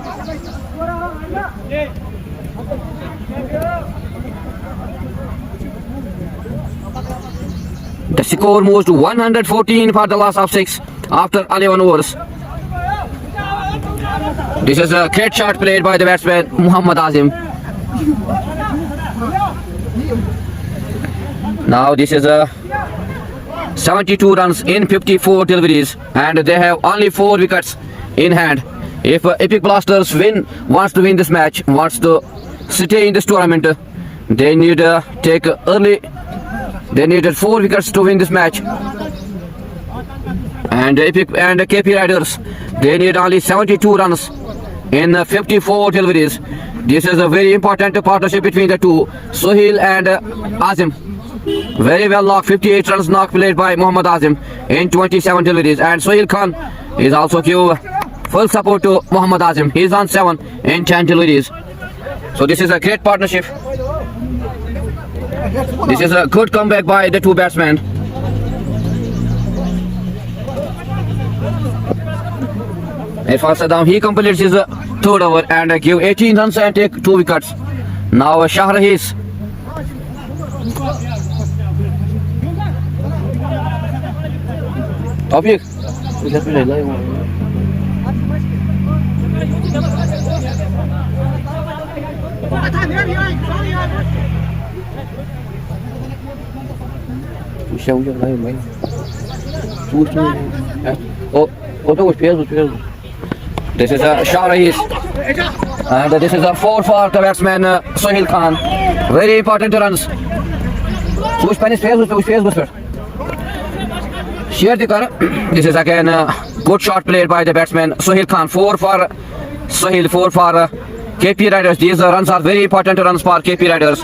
The score moves to 114 for the loss of 6 after 11 overs. This is a great shot played by the batsman Mohammad Azim. Now this is a 72 runs in 54 deliveries and they have only 4 wickets in hand. If Epic Blasters wants to win this match, wants to stay in this tournament, they need to take early. They needed 4 wickets to win this match. And Epic and KP Riders, they need only 72 runs in 54 deliveries. This is a very important partnership between the two, Sohail and Azim. Very well knocked, 58 runs knock played by Mohammad Azim in 27 deliveries. And Sohail Khan is also give full support to Mohammad Azim. He is on 7 in 10 deliveries. So this is a great partnership. This is a good comeback by the two batsmen. Irfan Saddam, he completes his third over and give 18 runs and take 2 wickets. Now Shah Rahis. Tawfiq. This is a Shah Rahis and this is a 4 for the batsman Sohail Khan. Very important runs. This is again a good shot played by the batsman Sohail Khan. 4 for Sohail, 4 for KP Riders. These runs are very important runs for KP Riders.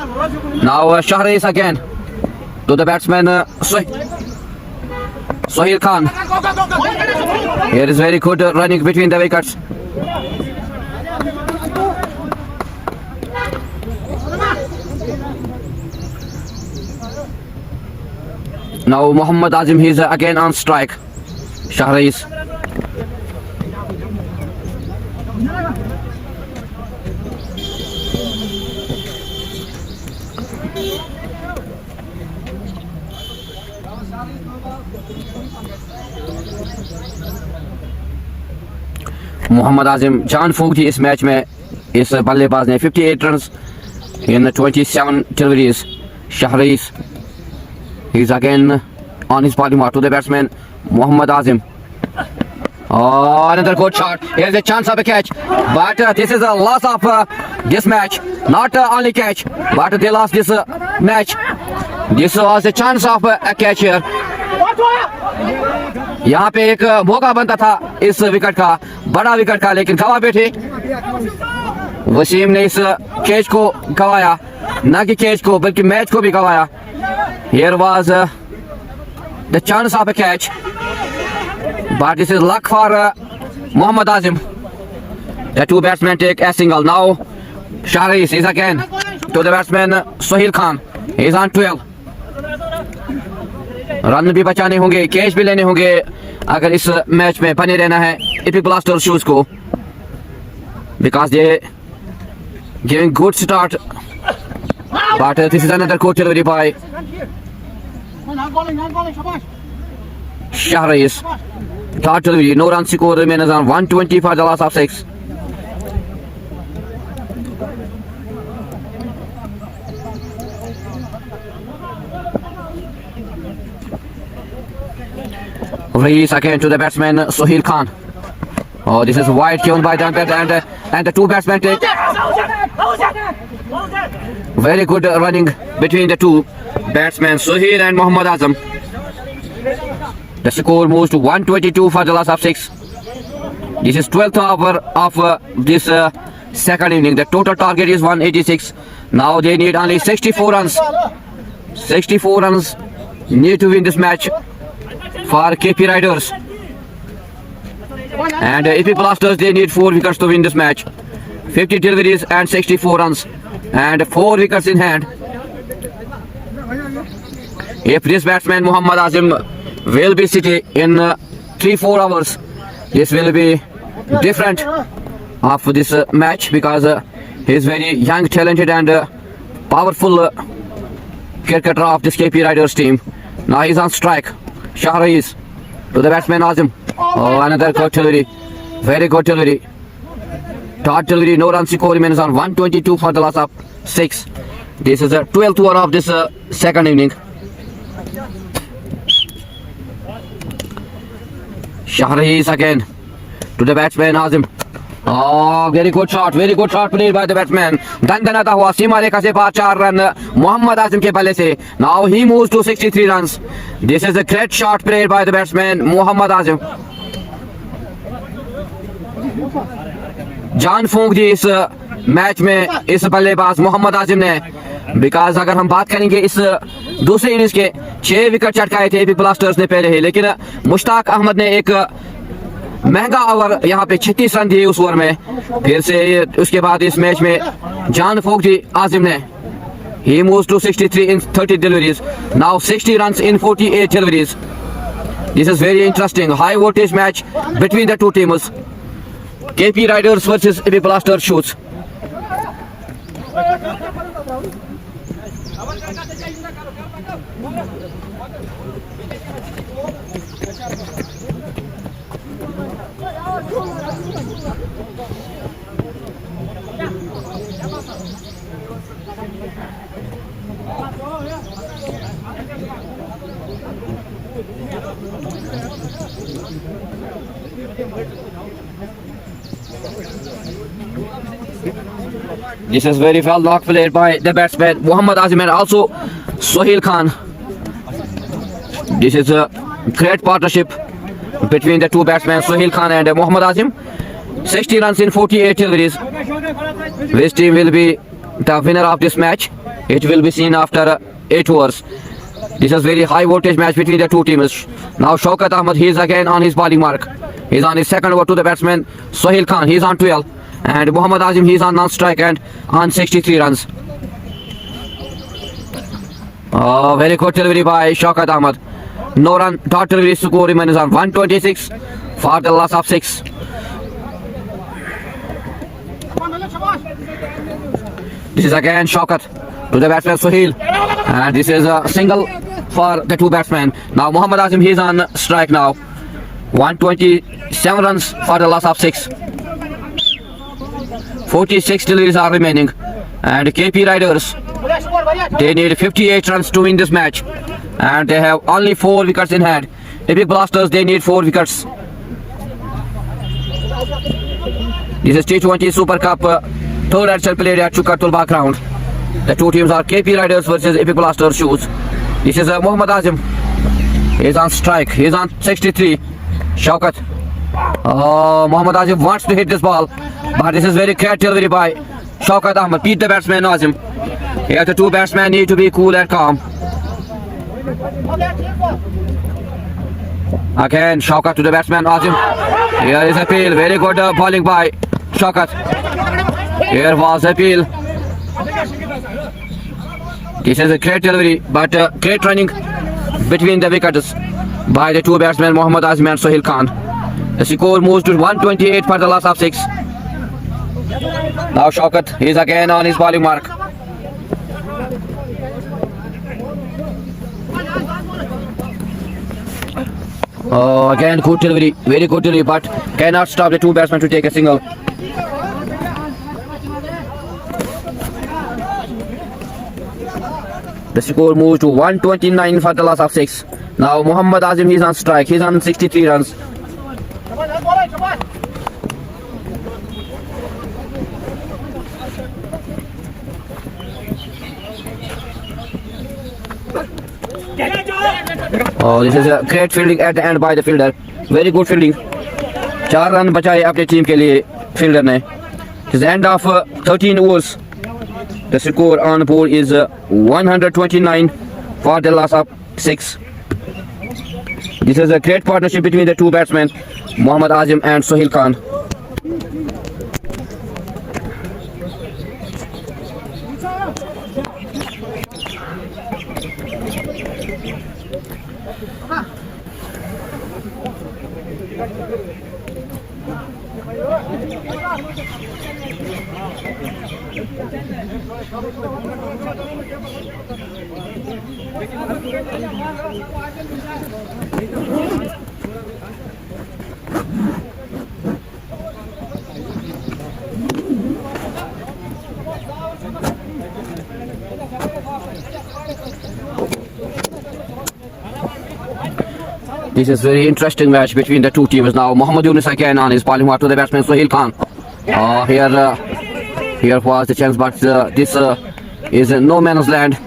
Now Shah Rahis again to the batsman Sohail Khan. Here is very good running between the wickets. Now Mohammad Azim, he is again on strike. Shah Rahis. Mohammad Azim जान फूंक दी इस match में इस बल्लेबाज ने 58 runs in 27 deliveries. Shahriz is again on his body mark to the batsman Mohammad Azim. Oh, another good shot. Here's a chance of a catch, but this is a loss of this match. Not only catch, but they lost this match. This was a chance of a catch here. यहाँ पे एक मौका बनता था इस wicket का, बड़ा wicket का, लेकिन गवा बैठे। वसीम ने इस कैच को गवाया, ना कि कैच को बल्कि मैच को भी गवाया। Here was the chance of a catch, but this is luck for Mohammad Azim. The two batsmen take a single. Now Shahriz is again to the batsman Sohail Khan. He is on 12. Run भी बचाने होंगे, catch भी लेने होंगे अगर इस match में बने रहना है एपिक ब्लास्टर शूज को, because they giving good start, but this is another good delivery by Shahriz. Third delivery, no run score remains on 120 for the loss of 6. Release again to the batsman Sohail Khan. Oh, this is wide given by the umpire, and the two batsmen take very good running between the two batsmen Sohail and Mohammad Azam. The score moves to 122 for the loss of 6. This is 12th over of this second inning. The total target is 186. Now they need only 64 runs. 64 runs need to win this match for KP Riders, and Epic Blasters, they need 4 wickets to win this match. 50 deliveries and 64 runs and 4 wickets in hand. If this batsman Mohammad Azim will be sitting in 3-4 hours, this will be different of this match, because he is very young, talented and powerful cricketer of this KP Riders team. Now he is on strike. Shahriz to the batsman Azim. Oh, another good delivery. Very good delivery. Third delivery, no run score remains on 122 for the loss of 6. This is a 12th over of this second inning. Shahriz again to the batsman Azim. Oh, very good shot played by the batsman. दंदनाता हुआ सीमा रेखा से पार 4 run Mohammad आजिम के बल्ले से. Now he moves to 63 runs. This is a great shot played by the batsman Mohammad Azim. जान फूंक दी इस match में इस बल्लेबाज मोहम्मद आजिम ने, बिकॉज अगर हम बात करेंगे इस दूसरे इनिंग्स के 6 विकेट चटकाए थे एपिक ब्लास्टर्स ने पहले ही, लेकिन मुश्ताक अहमद ने एक महंगा ओवर यहाँ पे 36 रन दिए उस ओवर में. फिर से उसके बाद इस मैच में जान फूंक दी आजिम ने. He moves to 63 in 30 deliveries. Now 60 runs in 48 deliveries. This is very interesting. High voltage match between the two teams. KP Riders versus Epic Blaster Shoots. This is very well knocked played by the batsman Mohammad Azim and also Sohail Khan. This is a great partnership between the two batsmen Sohail Khan and Mohammad Azim. 60 runs in 48 deliveries. Which team will be the winner of this match? It will be seen after 8 overs. This is very high voltage match between the two teams. Now Shaukat Ahmed, he is again on his bowling mark. He is on his second over to the batsman Sohail Khan. He is on 12. And Mohammad Azim, he is on non-strike and on 63 runs. Oh, very good delivery by Shaukat Ahmed. No run, dot delivery, score remains on 126 for the loss of 6. This is again Shaukat to the batsman Sohail. And this is a single for the two batsmen. Now Mohammad Azim, he is on strike now. 127 runs for the loss of 6. 46 deliveries are remaining, and KP Riders, they need 58 runs to win this match, and they have only 4 wickets in hand. Epic Blasters, they need 4 wickets. This is T20 Super Cup third edition played at Chukatul ground. The two teams are KP Riders versus Epic Blasters shoes. This is Muhammad Azim. He is on strike. He is on 63. Shaukat. Muhammad Azim wants to hit this ball, but this is very clear delivery by Shaukat Ahmed. Beat the batsman Azim. Here the two batsmen need to be cool and calm. Again, Shaukat to the batsman Azim. Here is appeal. Very good bowling by Shaukat. Here was appeal. This is a great delivery, but great running between the wickets by the two batsmen Muhammad Azim and Sohail Khan. The score moves to 128 for the loss of 6. Now Shaukat is again on his bowling mark. Again good delivery, very good delivery, but cannot stop the two batsmen to take a single. The score moves to 129 for the loss of 6. Now Muhammad Azim is on strike. He's on 63 runs. This is a great fielding at the end by the fielder. Very good fielding. 4 run बचाए अपनी team के लिए fielder ने. It is the end of 13 overs. The score on the board is 129 for the loss of 6. This is a great partnership between the two batsmen, Muhammad Azim and Sohail Khan. This is very interesting match between the two teams now. Mohammad Yunus again on his bowling mark to the batsman Sohail Khan. Here was the chance, but this is no man's land.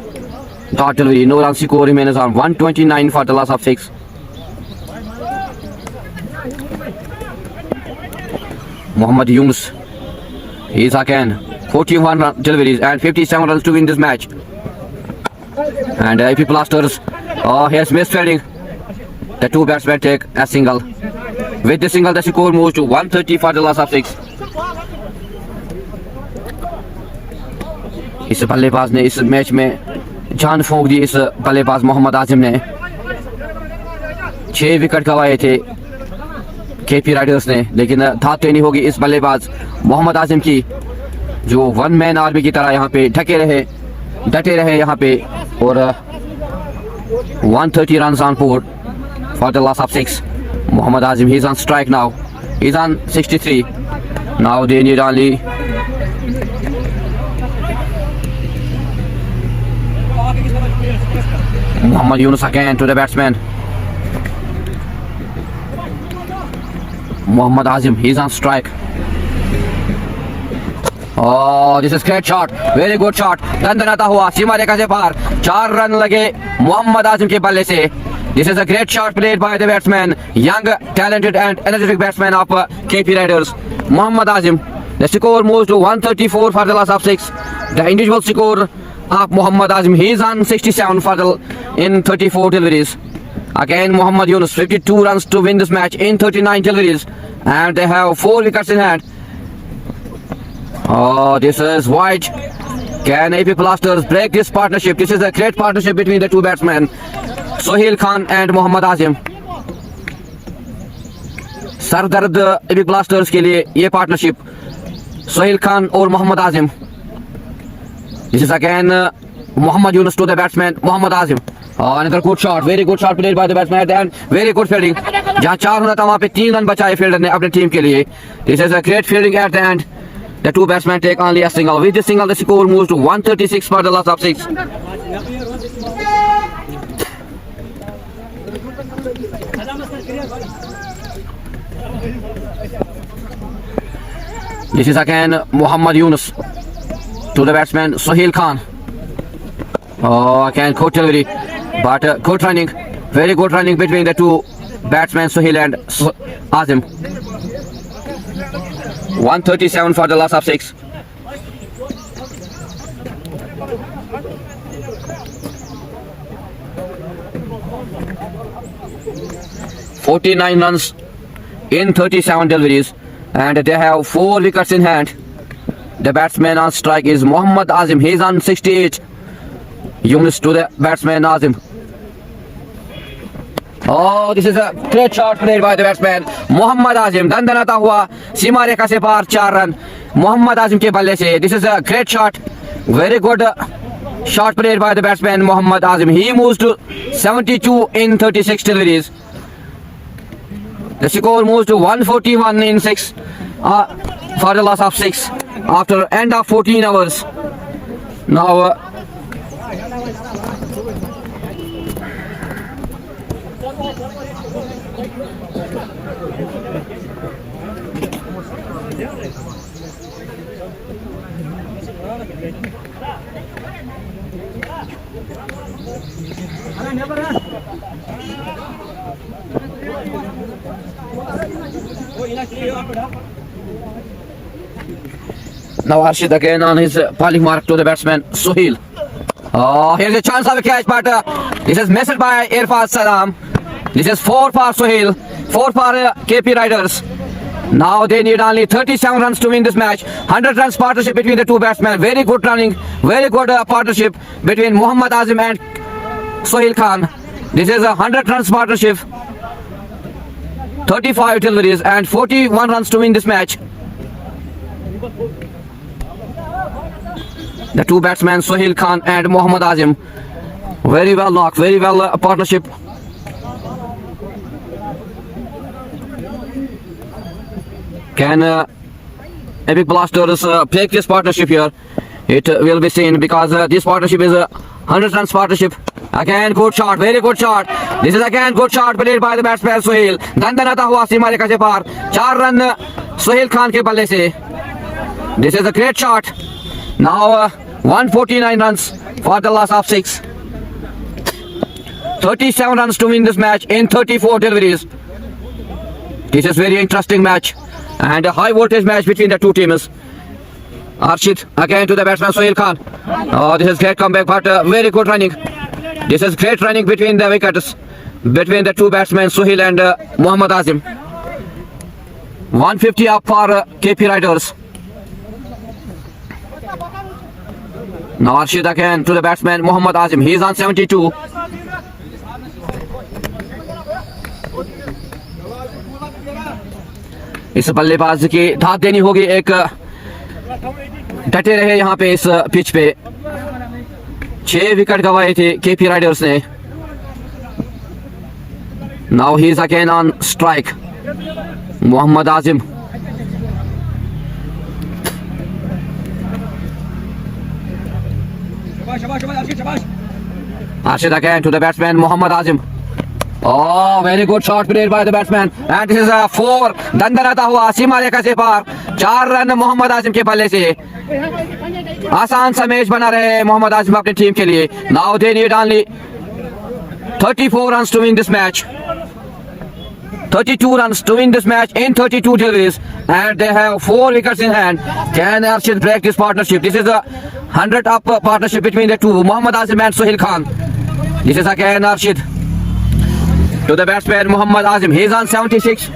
Dot delivery, no run score remains on 129 for the loss of 6. Mohammad Yunus is again 41 deliveries and 57 runs to win this match. And AP Blasters, here's misfielding. The two batsmen take a single. With the single, the score moves to 130 for the loss of 6. इस बल्लेबाज ने इस match में जान फूंक दी. इस बल्लेबाज मोहम्मद आजिम ने 6 विकेट गंवाए थे केपी राइडर्स ने, लेकिन धात नहीं होगी इस बल्लेबाज मोहम्मद आजिम की, जो वन मैन आर्मी की तरह यहाँ पे डटे रहे यहाँ पे. और 130 runs on board for the loss of 6. Muhammad Azim, he's on strike now. He's on 63. Now they need only Muhammad Yunus again to the batsman. Muhammad Azim, he's on strike. This is great shot, very good shot. दंदनाता हुआ सीमा रेखा से पार. 4 run लगे मोहम्मद आजिम के बल्ले से. This is a great shot played by the batsman, young, talented and energetic batsman of KP Riders, Muhammad Azim. The score moves to 134 for the loss of 6. The individual score of Muhammad Azim, he is on 67 for in 34 deliveries. Again Muhammad Yunus, 52 runs to win this match in 39 deliveries, and they have 4 wickets in hand. This is wide. Can AP Blasters break this partnership? This is a great partnership between the two batsmen, Sohail Khan and Muhammad Azim. सरदर्द AP Blasters के लिए ये partnership Sohail Khan और मोहम्मद आजिम. This is again Muhammad Yunus to the batsman Muhammad Azim. Another good shot, very good shot played by the batsman at the end. Very good fielding. जहाँ 4 होना था वहाँ पे 3 रन बचाए फील्डर ने अपनी टीम के लिए. This is a great fielding at the end. The two batsmen take only a single. With the single, the score moves to 136 for the loss of 6. This is again Muhammad Yunus to the batsman Sohail Khan. Oh, again good delivery, but good running, very good running between the two batsmen Sohail and Azim. 137 for the loss of 6. (49 runs in 37 deliveries, and they have 4 wickets in hand. The batsman on strike is Muhammad Azim. He is on 68. Yunus to the batsman Azim. Oh, this is a great shot played by the batsman Muhammad Azim. दंदनाता हुआ सीमा रेखा से पार 4 run Muhammad Azim के बल्ले से. This is a great shot. Very good shot played by the batsman Muhammad Azim. He moves to 72 in 36 deliveries. The score moves to 141 in 6 for the loss of 6 after end of 14 hours. Now now Arshid again on his bowling mark to the batsman Sohail. Oh, here's a chance of a catch, but this is missed by Irfan Salam. This is 4 for Sohail, 4 for KP Riders. Now they need only 37 runs to win this match. 100 runs partnership between the two batsmen. Very good running, very good partnership between Muhammad Azim and Sohail Khan. This is a 100 runs partnership. 35 deliveries and 41 runs to win this match. The two batsmen Sohail Khan and Muhammad Azim. Very well knocked, very well partnership. Can Epic Blasters break this partnership here? It will be seen because this partnership is a 100 runs partnership. Again good shot, very good shot. This is again good shot played by the batsman Sohail. दंदनाता हुआ सीमा रेखा से पार 4 run Sohail Khan के बल्ले से. This is a great shot. Now 149 runs for the loss of 6. 37 runs to win this match in 34 deliveries. This is very interesting match and a high voltage match between the two teams. Arshid again to the batsman Sohail Khan. Oh, this is great comeback, but very good running. This is great running between the wickets, between the two batsmen Sohail and Muhammad Azim. 150 up for KP Riders. Now Arshid again to the batsman Muhammad Azim. He is on 72. इस बल्लेबाज की धात देनी होगी. एक डटे रहे यहाँ पे इस पिच पे. 6 विकेट गंवाए थे केपी राइडर्स ने. Now he is again on strike Mohammad Azim. Arshid again to the batsman Muhammad Azim. Oh, very good shot played by the batsman. And this is a 4. दंदनाता हुआ सीमा रेखा से पार 4 रन मोहम्मद आजिम के बल्ले से. आसान सा मैच बना रहे मोहम्मद आजिम अपनी टीम के लिए. Now they need only 34 runs to win this match. 32 runs to win this match in 32 deliveries, and they have 4 wickets in hand. Can Arshid break this partnership? This is a 100 up partnership between the two, Muhammad Azim and Sohail Khan. This is again Arshid to the batsman Muhammad Azim. He is on 76.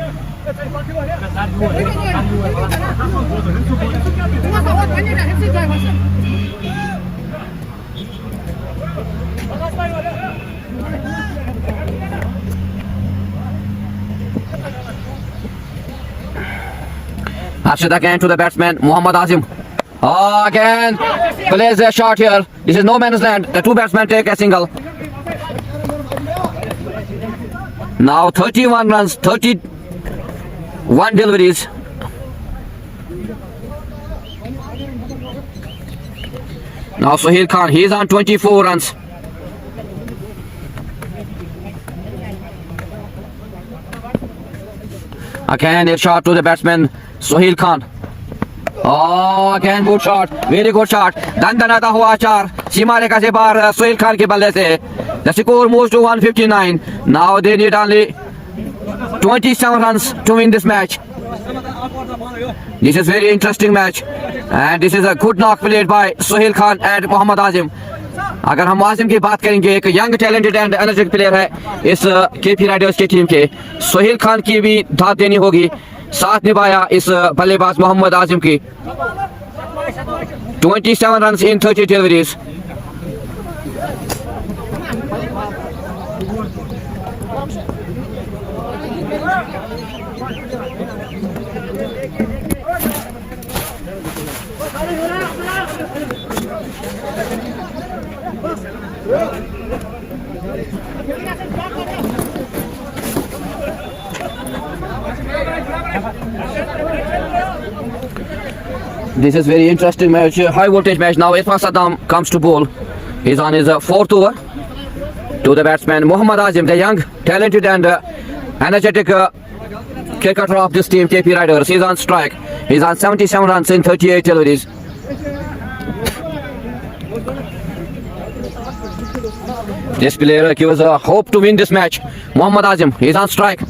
Arshid again to the batsman Muhammad Azim. Oh, again plays a shot here. This is no man's land. The two batsmen take a single. Now 31 runs, 31 deliveries. Now Sohail Khan, he is on 24 runs. Again a shot to the batsman Sohail Khan. Oh, again good shot, very good shot. दंदनाता हुआ चार सीमा रेखा से बाहर सोहेल खान के बल्ले से. The score moves to 159. Now they need only 27 runs to win this match. This is very interesting match and this is a good knock played by Sohail Khan and Mohammad Azim. अगर हम आजिम की बात करेंगे, एक young talented and energetic player है इस KP Riders की team के. सोहेल खान की भी दाद देनी होगी, साथ निभाया इस बल्लेबाज मोहम्मद आजिम की. 27 runs in 30 deliveries. This is very interesting match, high voltage match. Now Irfan Saddam comes to bowl. He's on his fourth over. To the batsman Mohammad Azim, the young, talented and energetic cricketer of this team, KP Riders. He's on strike. He's on 77 runs in 38 deliveries. This player gives a hope to win this match. Mohammad Azim, he's on strike.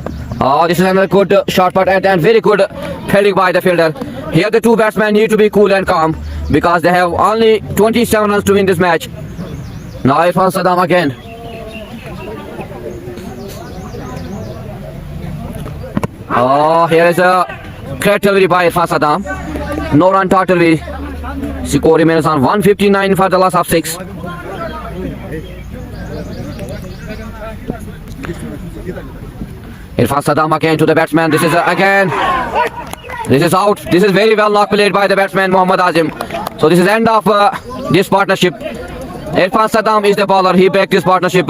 Oh, this is another good shot put and very good fielding by the fielder. Here the two batsmen need to be cool and calm because they have only 27 runs to win this match. Now Irfan Saddam again. Oh, here is a great delivery by Irfan Saddam. No run totally. Score remains on 159 for the loss of 6. Irfan Saddam again to the batsman. This is again. This is out. This is very well knock played by the batsman Mohammad Azim. So this is end of this partnership. Irfan Saddam is the bowler. He backed this partnership.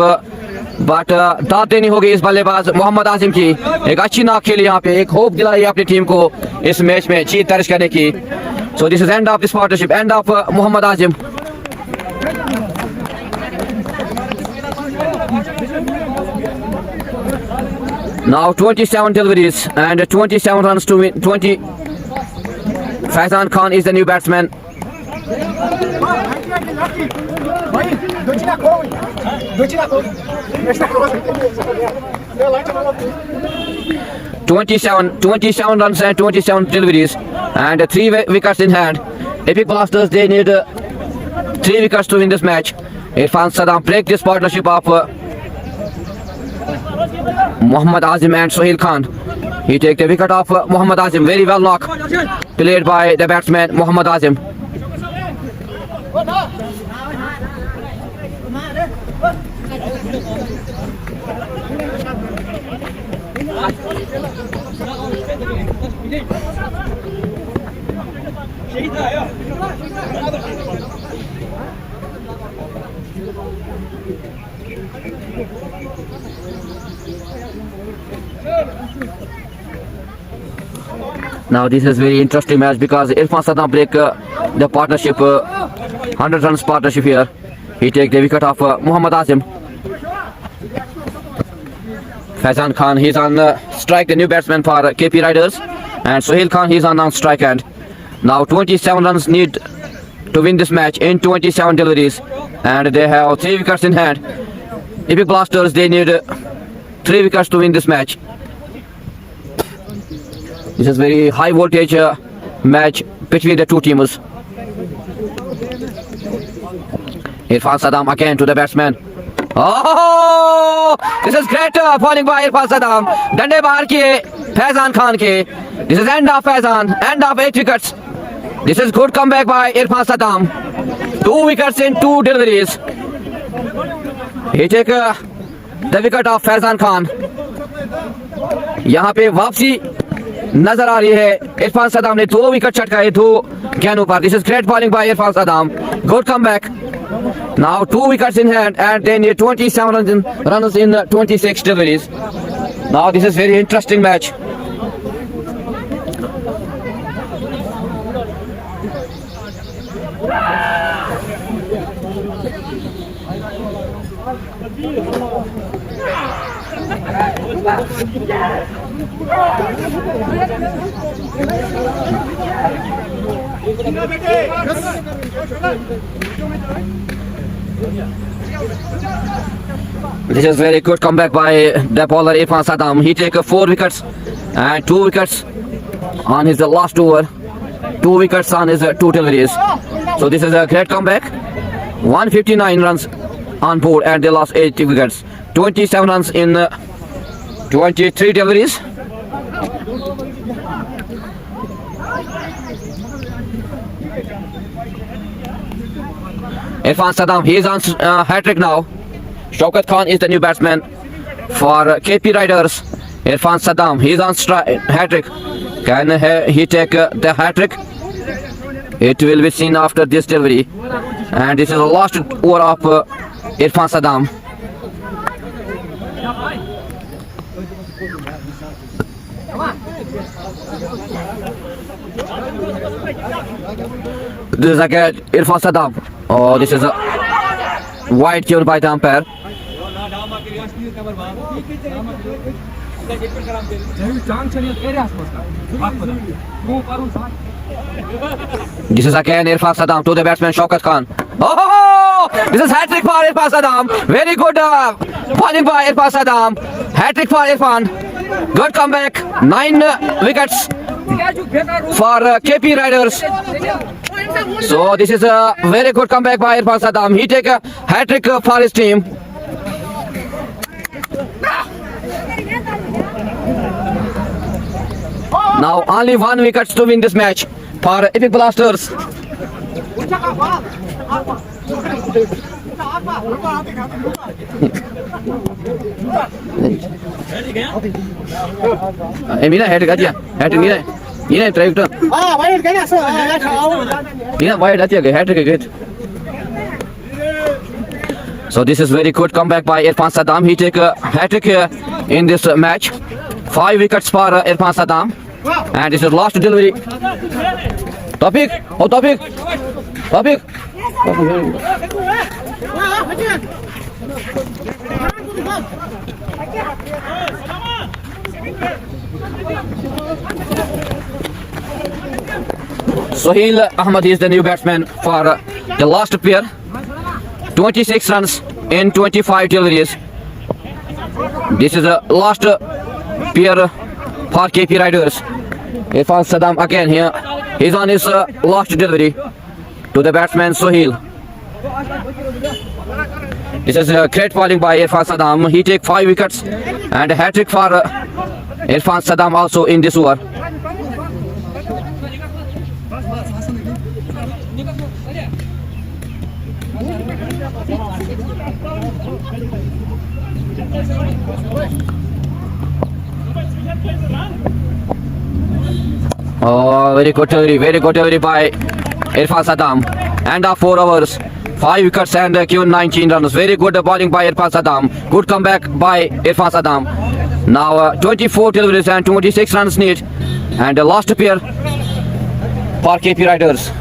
But दाद देनी होगी इस बल्लेबाज मोहम्मद आजिम की. एक अच्छी knock खेली यहाँ पे, एक होप दिलाई अपनी टीम को इस मैच में जीत दर्ज करने की. So this is end of this partnership, end of Mohammad Azim. Now 27 deliveries and 27 runs to win. 20. Faizan Khan is the new batsman. 27 runs and 27 deliveries and 3 wickets in hand. Epic Blasters, they need 3 wickets to win this match. Irfan Saddam break this partnership of Mohammad Azim and Sohail Khan. He take the wicket of Mohammad Azim. Very well knock played by the batsman Mohammad Azim. Now this is very interesting match because Irfan Saddam break the partnership, 100 runs partnership here. He take the wicket of Mohammad Azim. Faizan Khan, he's on strike, the new batsman for KP Riders, and Sohail Khan, he's on strike hand. Now 27 runs need to win this match in 27 deliveries, and they have 3 wickets in hand. Epic Blasters, they need 3 wickets to win this match. This is very high voltage match between the two teams. Irfan Saddam again to the batsman. Oh, this is great bowling by Irfan Saddam. Dande bahar kiye Faizan Khan ke. This is end of Faizan, end of 8 wickets. This is good comeback by Irfan Saddam. 2 wickets in 2 deliveries. He take the wicket of Faizan Khan. यहाँ पे वापसी नजर आ रही है. इरफान सदाम ने 2 wicket चटकाए 2 गेंदों पर. This is great bowling by Irfan Saddam. Good comeback. Now 2 wickets in hand and they need 27 runs in 26 deliveries. Now this is very interesting match. This is very good comeback by the bowler Irfan Saddam. He take 4 wickets and 2 wickets on his last over. 2 wickets on his 2 deliveries. So this is a great comeback. 159 runs on board and they lost 8 wickets. 27 runs in 23 deliveries. Irfan Saddam, he is on hat-trick now. Shaukat Khan is the new batsman for KP Riders. Irfan Saddam, he is on hat-trick. Can he take the hat-trick? It will be seen after this delivery. And this is the last over of Irfan Saddam. This is again Irfan Saddam. Oh, this is a wide given by the umpire. This is again Irfan Saddam to the batsman Shaukat Khan. Oh, this is hat-trick for Irfan Saddam. Very good bowling by Irfan Saddam. Hat-trick for Irfan. Good comeback. 9 wickets for KP Riders. So this is a very good comeback by Irfan Saddam. He take a hat-trick for his team. Now only 1 wicket to win this match for Epic Blasters. Mina head gadia. Head Mina. Mina try to. Wide gadia. Mina wide atia hat trick. So this is very good comeback by Irfan Saddam. He take a hat trick in this match. 5 wickets for Irfan Saddam. And this is last delivery. Tawfiq. Oh Tawfiq. Tawfiq. Sohail Ahmed is the new batsman for the last pair. 26 runs in 25 deliveries. This is the last pair for KP Riders. Irfan Saddam again here. He's on his last delivery to the batsman Sohail. This is a great bowling by Irfan Saddam. He take 5 wickets and a hat-trick for Irfan Saddam also in this over. Oh, very good delivery by Irfan Saddam. End of 4 overs, 5 wickets and given 19 runs. Very good bowling by Irfan Saddam. Good comeback by Irfan Saddam. Now 24 deliveries and 26 runs need. And the last pair for KP Riders.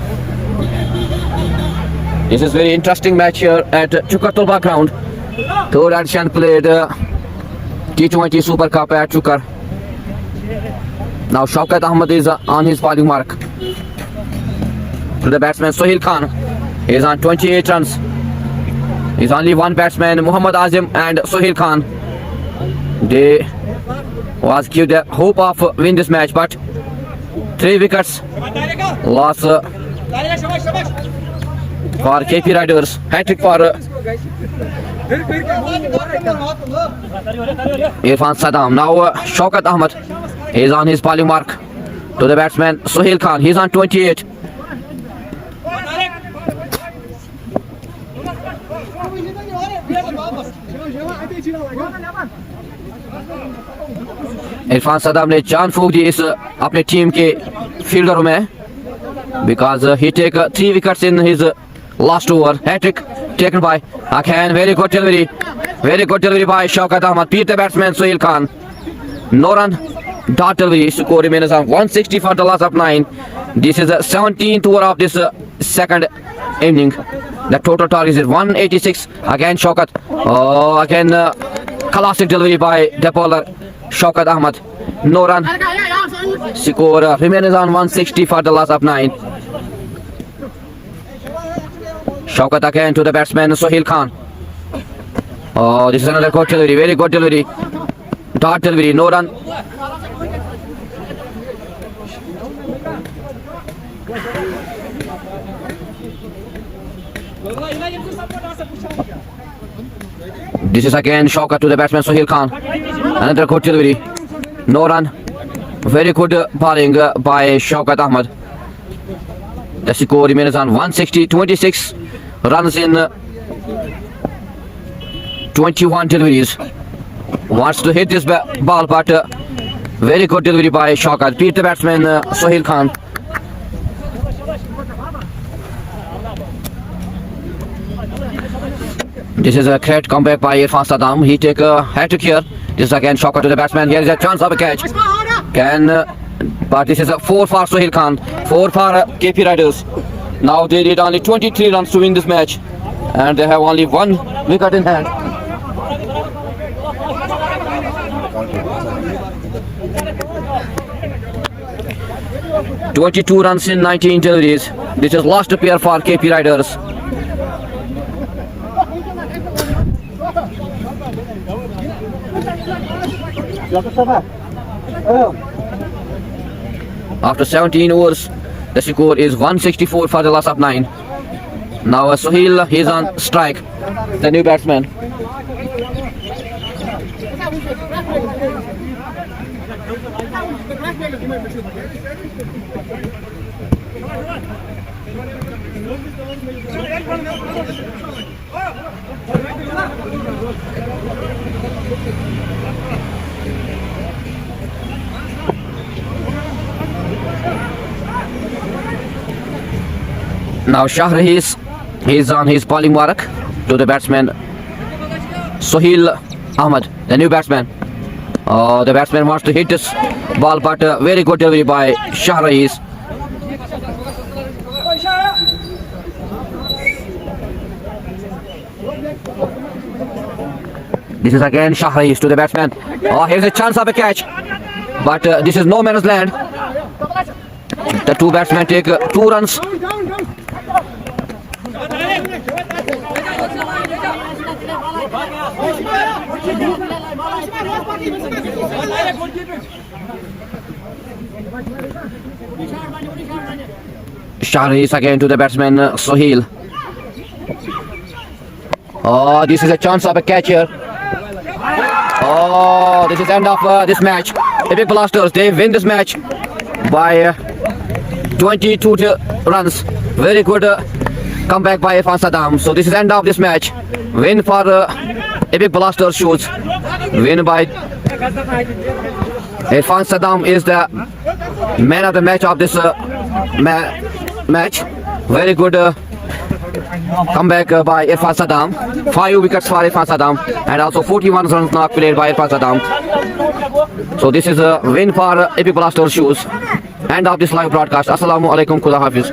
This is very interesting match here at Chukar Tulba ground. Third edition played T20 Super Cup at Chukar. Now Shaukat Ahmed is on his bowling mark. To the batsman Sohail Khan. He is on 28 runs. He's only one batsman, Muhammad Azim and Sohail Khan. They was give the hope of win this match, but 3 wickets loss for KP Riders. Hat-trick for Irfan Saddam. Now Shaukat Ahmed is on his bowling mark. To the batsman Sohail Khan. He's on 28. Irfan Saddam ने जान फूंक दी इस अपने team के फील्डरों में because he take 3 wickets in his last over. Hat-trick taken by Akhan. Very good delivery by Shaukat Ahmed. Beat the batsman Sohail Khan. No run, dot delivery. Score remains on 160 for the loss of 9. This is the 17th over of this second inning. The total target is 186. Again Shaukat. Oh, again classic delivery by the bowler Shaukat Ahmed. No run. Score remains on 160 for the loss of 9. Shaukat again to the batsman Sohail Khan. Oh, this is another good delivery. Very good delivery. Dot delivery. No run. This is again Shaukat to the batsman Sohail Khan. Another good delivery. No run. Very good bowling by Shaukat Ahmed. The score remains on 160. 26 runs in 21 deliveries. Wants to hit this ball, but very good delivery by Shaukat. Beat the batsman Sohail Khan. This is a great comeback by Irfan Saddam. He take a hat-trick here. This is again Shaukat to the batsman. Here is a chance of a catch. But this is a 4 for Sohail Khan, 4 for KP Riders. Now they need only 23 runs to win this match, and they have only 1 wicket in hand. "22 runs in 19 deliveries. This is last appear for KP Riders. After 17 overs, the score is 164 for the loss of 9. Now Sohail, he is on strike, the new batsman. Now Shahriz, he is on his bowling mark to the batsman Sohail Ahmed, the new batsman. The batsman wants to hit this ball, but very good delivery by Shahriz. This is again Shahriz to the batsman. Here's a chance of a catch, but this is no man's land. The two batsmen take 2 runs. Shahriz again to the batsman Sohail. This is a chance of a catch here. This is end of this match. Epic Blasters, they win this match by 22 runs. Very good comeback by Irfan Saddam. So this is end of this match. Win for Epic Blasters shoes. Win by Irfan Saddam is the man of the match of this match. Very good comeback by Irfan Saddam. 5 wickets for Irfan Saddam, and also 41 runs knocked played by Irfan Saddam. So this is a win for Epic Blasters shoes. End of this live broadcast. Assalamu alaikum. Khuda Hafiz.